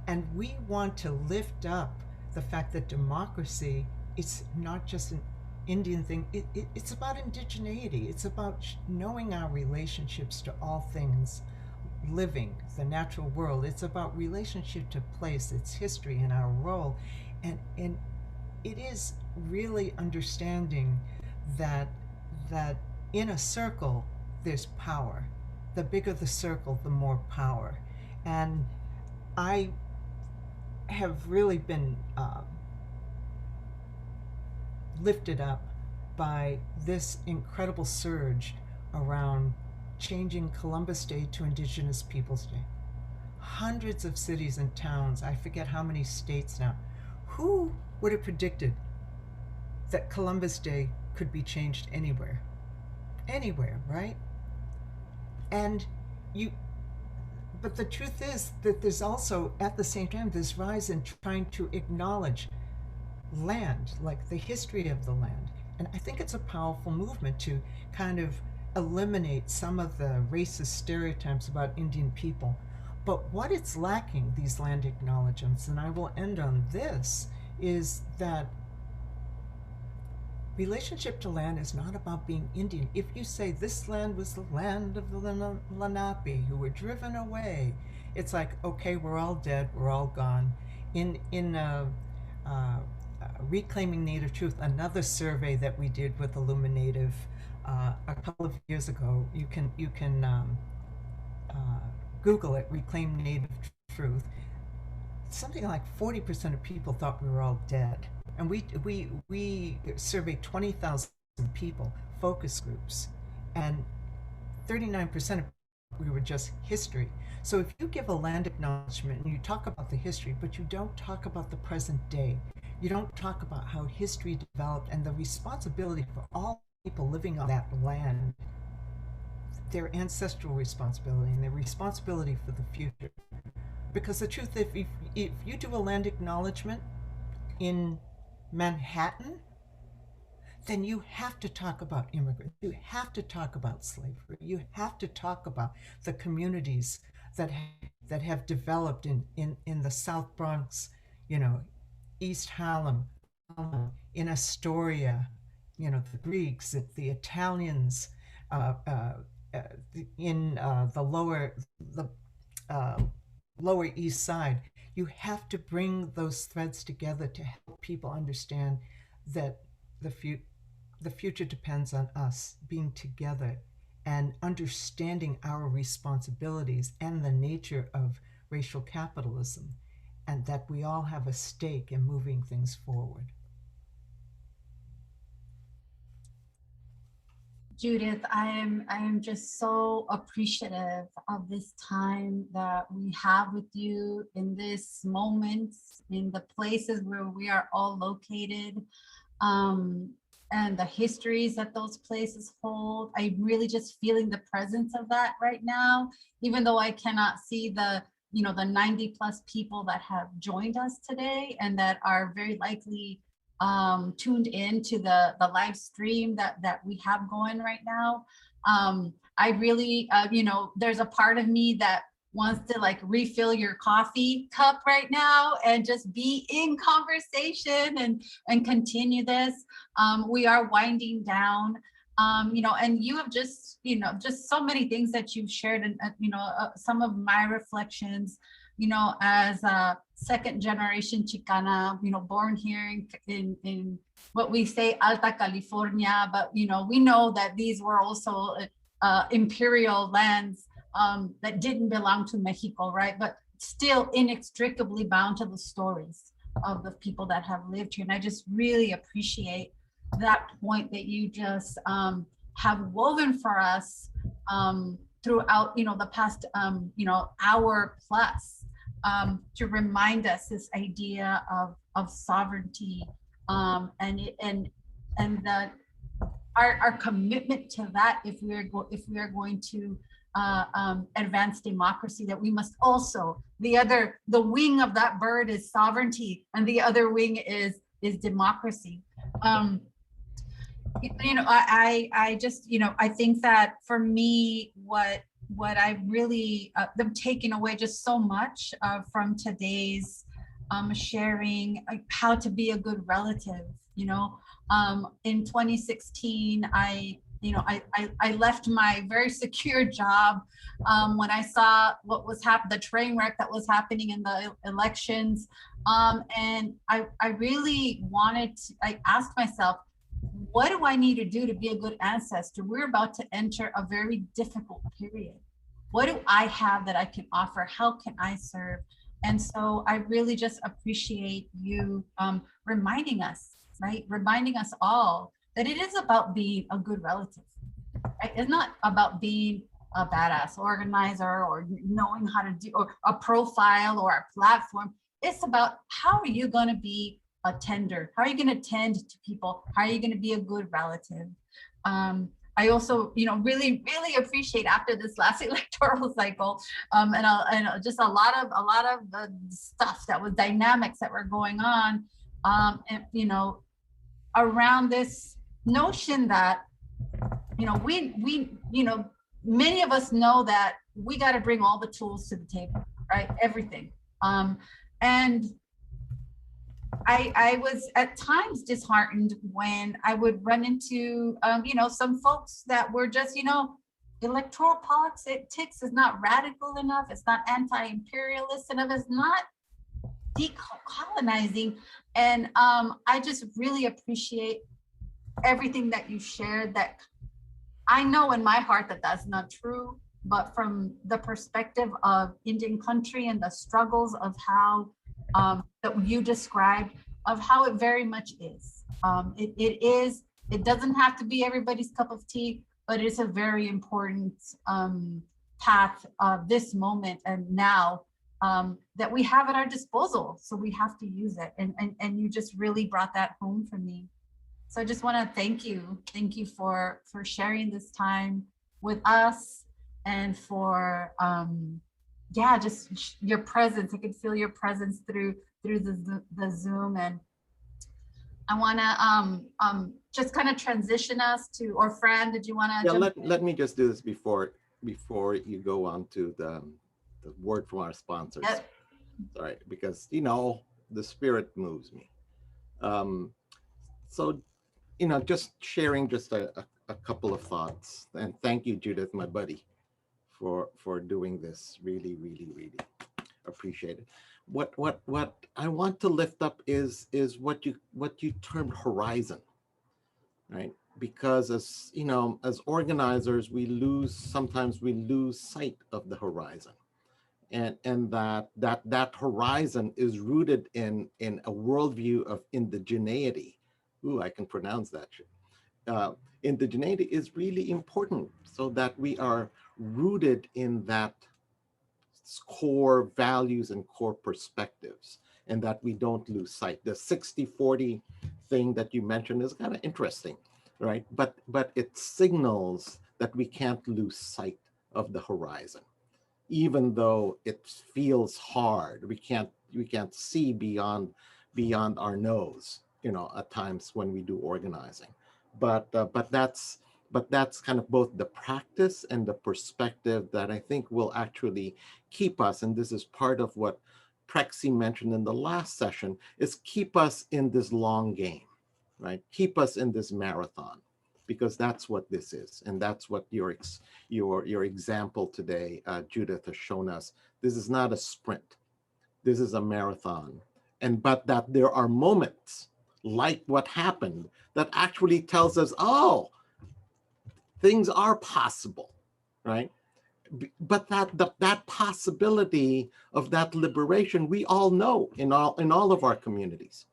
And we want to lift up the fact that democracy, it's not just an Indian thing, it's about indigeneity. It's about knowing our relationships to all things living, the natural world. It's about relationship to place, its history and our role. And it is really understanding that in a circle, there's power. The bigger the circle, the more power. And I have really been lifted up by this incredible surge around changing Columbus Day to Indigenous Peoples Day. Hundreds of cities and towns, I forget how many states now. Who would have predicted that Columbus Day could be changed anywhere? Anywhere, right? But the truth is that there's also, at the same time, this rise in trying to acknowledge land, like the history of the land. And I think it's a powerful movement to kind of eliminate some of the racist stereotypes about Indian people. But what it's lacking, these land acknowledgements, and I will end on this, is that relationship to land is not about being Indian. If you say this land was the land of the Lenape who were driven away, it's like, okay, we're all dead, we're all gone. In Reclaiming Native Truth, another survey that we did with Illuminative a couple of years ago, you can Google it, Reclaim Native Truth. Something like 40% of people thought we were all dead. And we surveyed 20,000 people, focus groups, and 39% of we were just history. So if you give a land acknowledgement and you talk about the history, but you don't talk about the present day, you don't talk about how history developed and the responsibility for all people living on that land, their ancestral responsibility and their responsibility for the future. Because the truth, if you do a land acknowledgement in Manhattan, then you have to talk about immigrants. You have to talk about slavery. You have to talk about the communities that have developed in the South Bronx, East Harlem, in Astoria, the Greeks, the Italians, in the Lower East Side. You have to bring those threads together to help people understand that the future depends on us being together and understanding our responsibilities and the nature of racial capitalism, and that we all have a stake in moving things forward. Judith, I am just so appreciative of this time that we have with you in this moment, in the places where we are all located, and the histories that those places hold. I'm really just feeling the presence of that right now, even though I cannot see the 90+ people that have joined us today and that are very likely tuned in to the live stream that we have going right now. I really, there's a part of me that wants to refill your coffee cup right now and just be in conversation and continue this. We are winding down, and you have just so many things that you've shared, and some of my reflections, as a second generation Chicana, born here in what we say Alta California, but we know that these were also imperial lands that didn't belong to Mexico, right? But still inextricably bound to the stories of the people that have lived here. And I just really appreciate that point that you just have woven for us throughout, the past, hour plus, to remind us this idea of sovereignty, and that our commitment to that, if we are going to advance democracy, that we must also, the wing of that bird is sovereignty, and the other wing is democracy. I just, I think that for me, what I really, them taking away just so much from today's sharing, how to be a good relative. In 2016, I left my very secure job when I saw what was the train wreck that was happening in the elections. And I really I asked myself, what do I need to do to be a good ancestor? We're about to enter a very difficult period. What do I have that I can offer? How can I serve? And so I really just appreciate you reminding us, right? Reminding us all that it is about being a good relative. Right? It's not about being a badass organizer or knowing how to do, or a profile or a platform. It's about, how are you going to be a tender? How are you going to tend to people? How are you going to be a good relative? I also, really, really appreciate after this last electoral cycle, and just a lot of the stuff that was dynamics that were going on, and around this notion that, many of us know that we got to bring all the tools to the table, right? Everything. And I was at times disheartened when I would run into, some folks that were just, electoral politics is not radical enough. It's not anti-imperialist enough. It's not decolonizing. And I just really appreciate everything that you shared, that I know in my heart that that's not true, but from the perspective of Indian country and the struggles of how that you described, of how it very much is. It doesn't have to be everybody's cup of tea, but it's a very important path of this moment and now that we have at our disposal. So we have to use it. And you just really brought that home for me. So I just want to thank you. Thank you for sharing this time with us, and for just your presence. I could feel your presence through the Zoom. And I want to just kind of transition us to, or Fran, did you want to? Yeah, let me just do this before you go on to the word from our sponsors. Yep. Sorry, because the spirit moves me. So just sharing just a couple of thoughts, and thank you, Judith, my buddy, for doing this. Really, really, really appreciate it. What I want to lift up is what you termed horizon, right? Because as organizers, sometimes we lose sight of the horizon, and that horizon is rooted in a worldview of indigeneity. Ooh, I can pronounce that shit. Indigeneity is really important, so that we are rooted in that core values and core perspectives, and that we don't lose sight. The 60-40 thing that you mentioned is kind of interesting, right? But it signals that we can't lose sight of the horizon, even though it feels hard. We can't see beyond our nose, at times when we do organizing. But that's kind of both the practice and the perspective that I think will actually keep us, and this is part of what Prexy mentioned in the last session, is keep us in this long game, right? Keep us in this marathon, because that's what this is, and that's what your example today, Judith, has shown us. This is not a sprint. This is a marathon, but that there are moments like what happened that actually tells us, oh, things are possible, right? But that possibility of that liberation, we all know in all of our communities,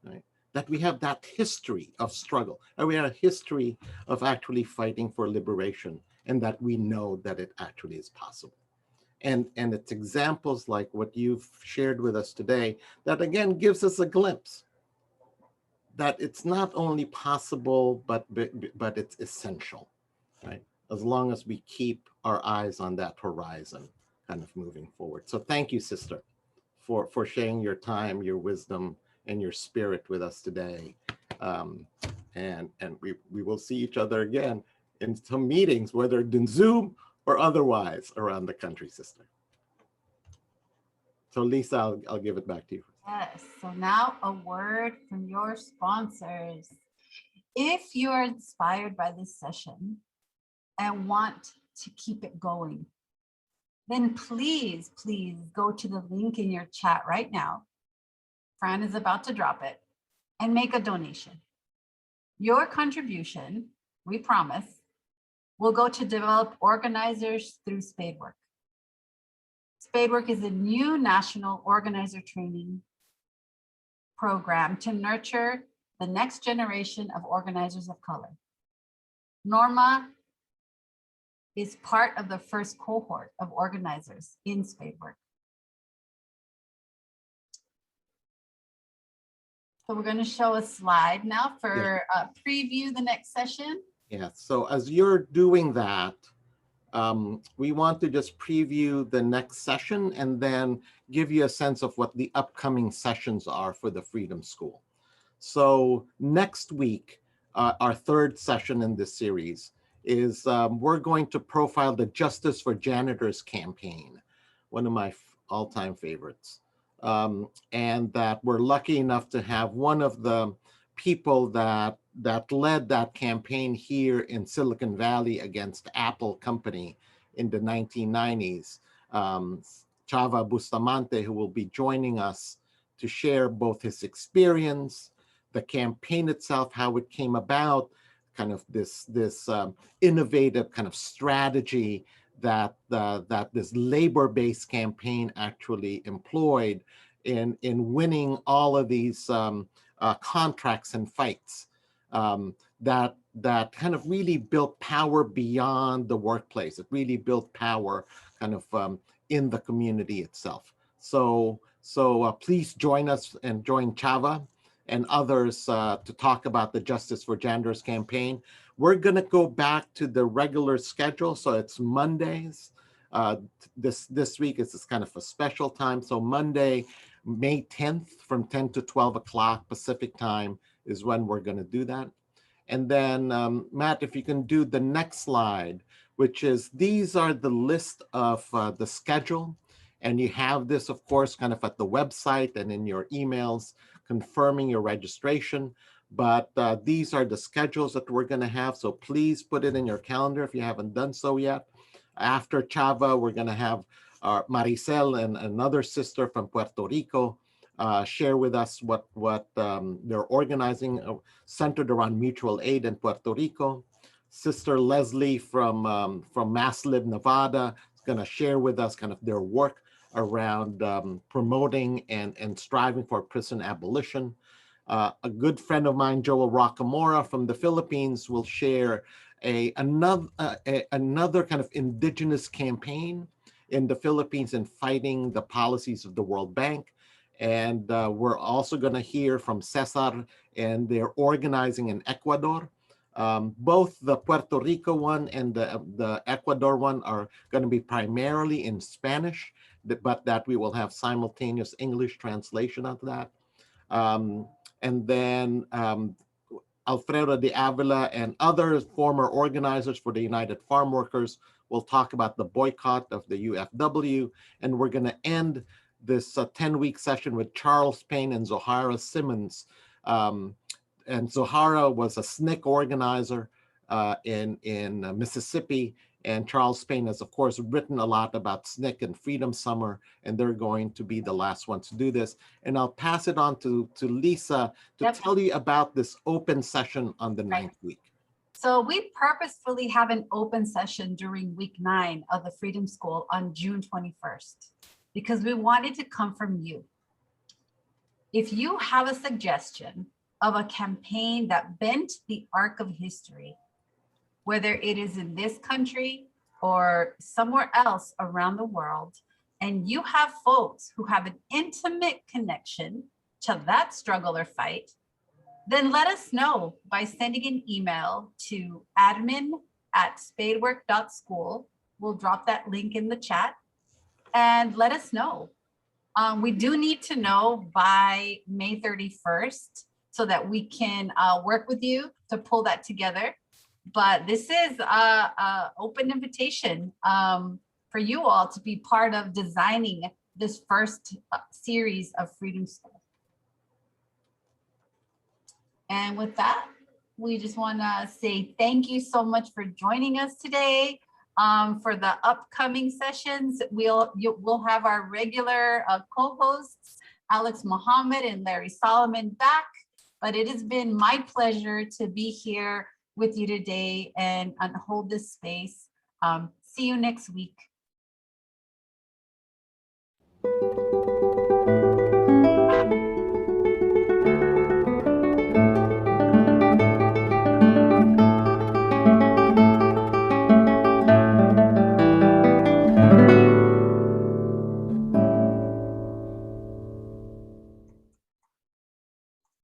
right? That we have that history of struggle, and we have a history of actually fighting for liberation, and that we know that it actually is possible. And it's examples like what you've shared with us today that again gives us a glimpse that it's not only possible, but it's essential, right? As long as we keep our eyes on that horizon, kind of moving forward. So thank you, sister, for sharing your time, your wisdom, and your spirit with us today. And we will see each other again in some meetings, whether in Zoom or otherwise around the country, sister. So Lisa, I'll give it back to you. Yes, so now a word from your sponsors. If you're inspired by this session and want to keep it going, then please go to the link in your chat right now. Fran is about to drop it, and make a donation. Your contribution, we promise, will go to develop organizers through Spadework. Spadework is a new national organizer training program to nurture the next generation of organizers of color. Norma is part of the first cohort of organizers in Spadework. So we're going to show a slide now for preview the next session. Yeah, so as you're doing that, we want to just preview the next session and then give you a sense of what the upcoming sessions are for the Freedom School. So next week, our third session in this series is we're going to profile the Justice for Janitors campaign, one of my all-time favorites. And that we're lucky enough to have one of the people that led that campaign here in Silicon Valley against Apple company in the 1990s, Chava Bustamante, who will be joining us to share both his experience, the campaign itself, how it came about, kind of this innovative kind of strategy that this labor-based campaign actually employed in winning all of these contracts and fights that kind of really built power beyond the workplace. It really built power kind of in the community itself. So please join us and join Chava and others to talk about the Justice for Janitors campaign. We're going to go back to the regular schedule. So it's Mondays. This week is this kind of a special time. So Monday, May 10th from 10 to 12 o'clock Pacific time is when we're going to do that. And then Matt, if you can do the next slide, which is these are the list of the schedule. And you have this, of course, kind of at the website and in your emails confirming your registration. But these are the schedules that we're going to have. So please put it in your calendar if you haven't done so yet. After Chava, we're going to have Maricel and another sister from Puerto Rico share with us what they're organizing centered around mutual aid in Puerto Rico. Sister Leslie from Maslib, Nevada is going to share with us kind of their work around promoting and striving for prison abolition. A good friend of mine, Joel Rocamora from the Philippines, will share another kind of indigenous campaign in the Philippines in fighting the policies of the World Bank. And we're also going to hear from Cesar and their organizing in Ecuador. Both the Puerto Rico one and the Ecuador one are going to be primarily in Spanish, but that we will have simultaneous English translation of that. And then Alfredo de Avila and other former organizers for the United Farm Workers will talk about the boycott of the UFW. And we're going to end this 10-week session with Charles Payne and Zohara Simmons. And Zohara was a SNCC organizer in Mississippi. And Charles Payne has, of course, written a lot about SNCC and Freedom Summer, and they're going to be the last ones to do this. And I'll pass it on to Lisa to tell you about this open session on the 9th week. So we purposefully have an open session during week 9 of the Freedom School on June 21st, because we wanted to come from you. If you have a suggestion of a campaign that bent the arc of history, whether it is in this country or somewhere else around the world, and you have folks who have an intimate connection to that struggle or fight, then let us know by sending an email to admin@spadework.school. We'll drop that link in the chat and let us know. We do need to know by May 31st so that we can work with you to pull that together. But this is an open invitation for you all to be part of designing this first series of Freedom School. And with that, we just want to say thank you so much for joining us today. For the upcoming sessions, we'll have our regular co-hosts, Alex Mohammed and Larry Solomon, back. But it has been my pleasure to be here with you today and hold this space. See you next week.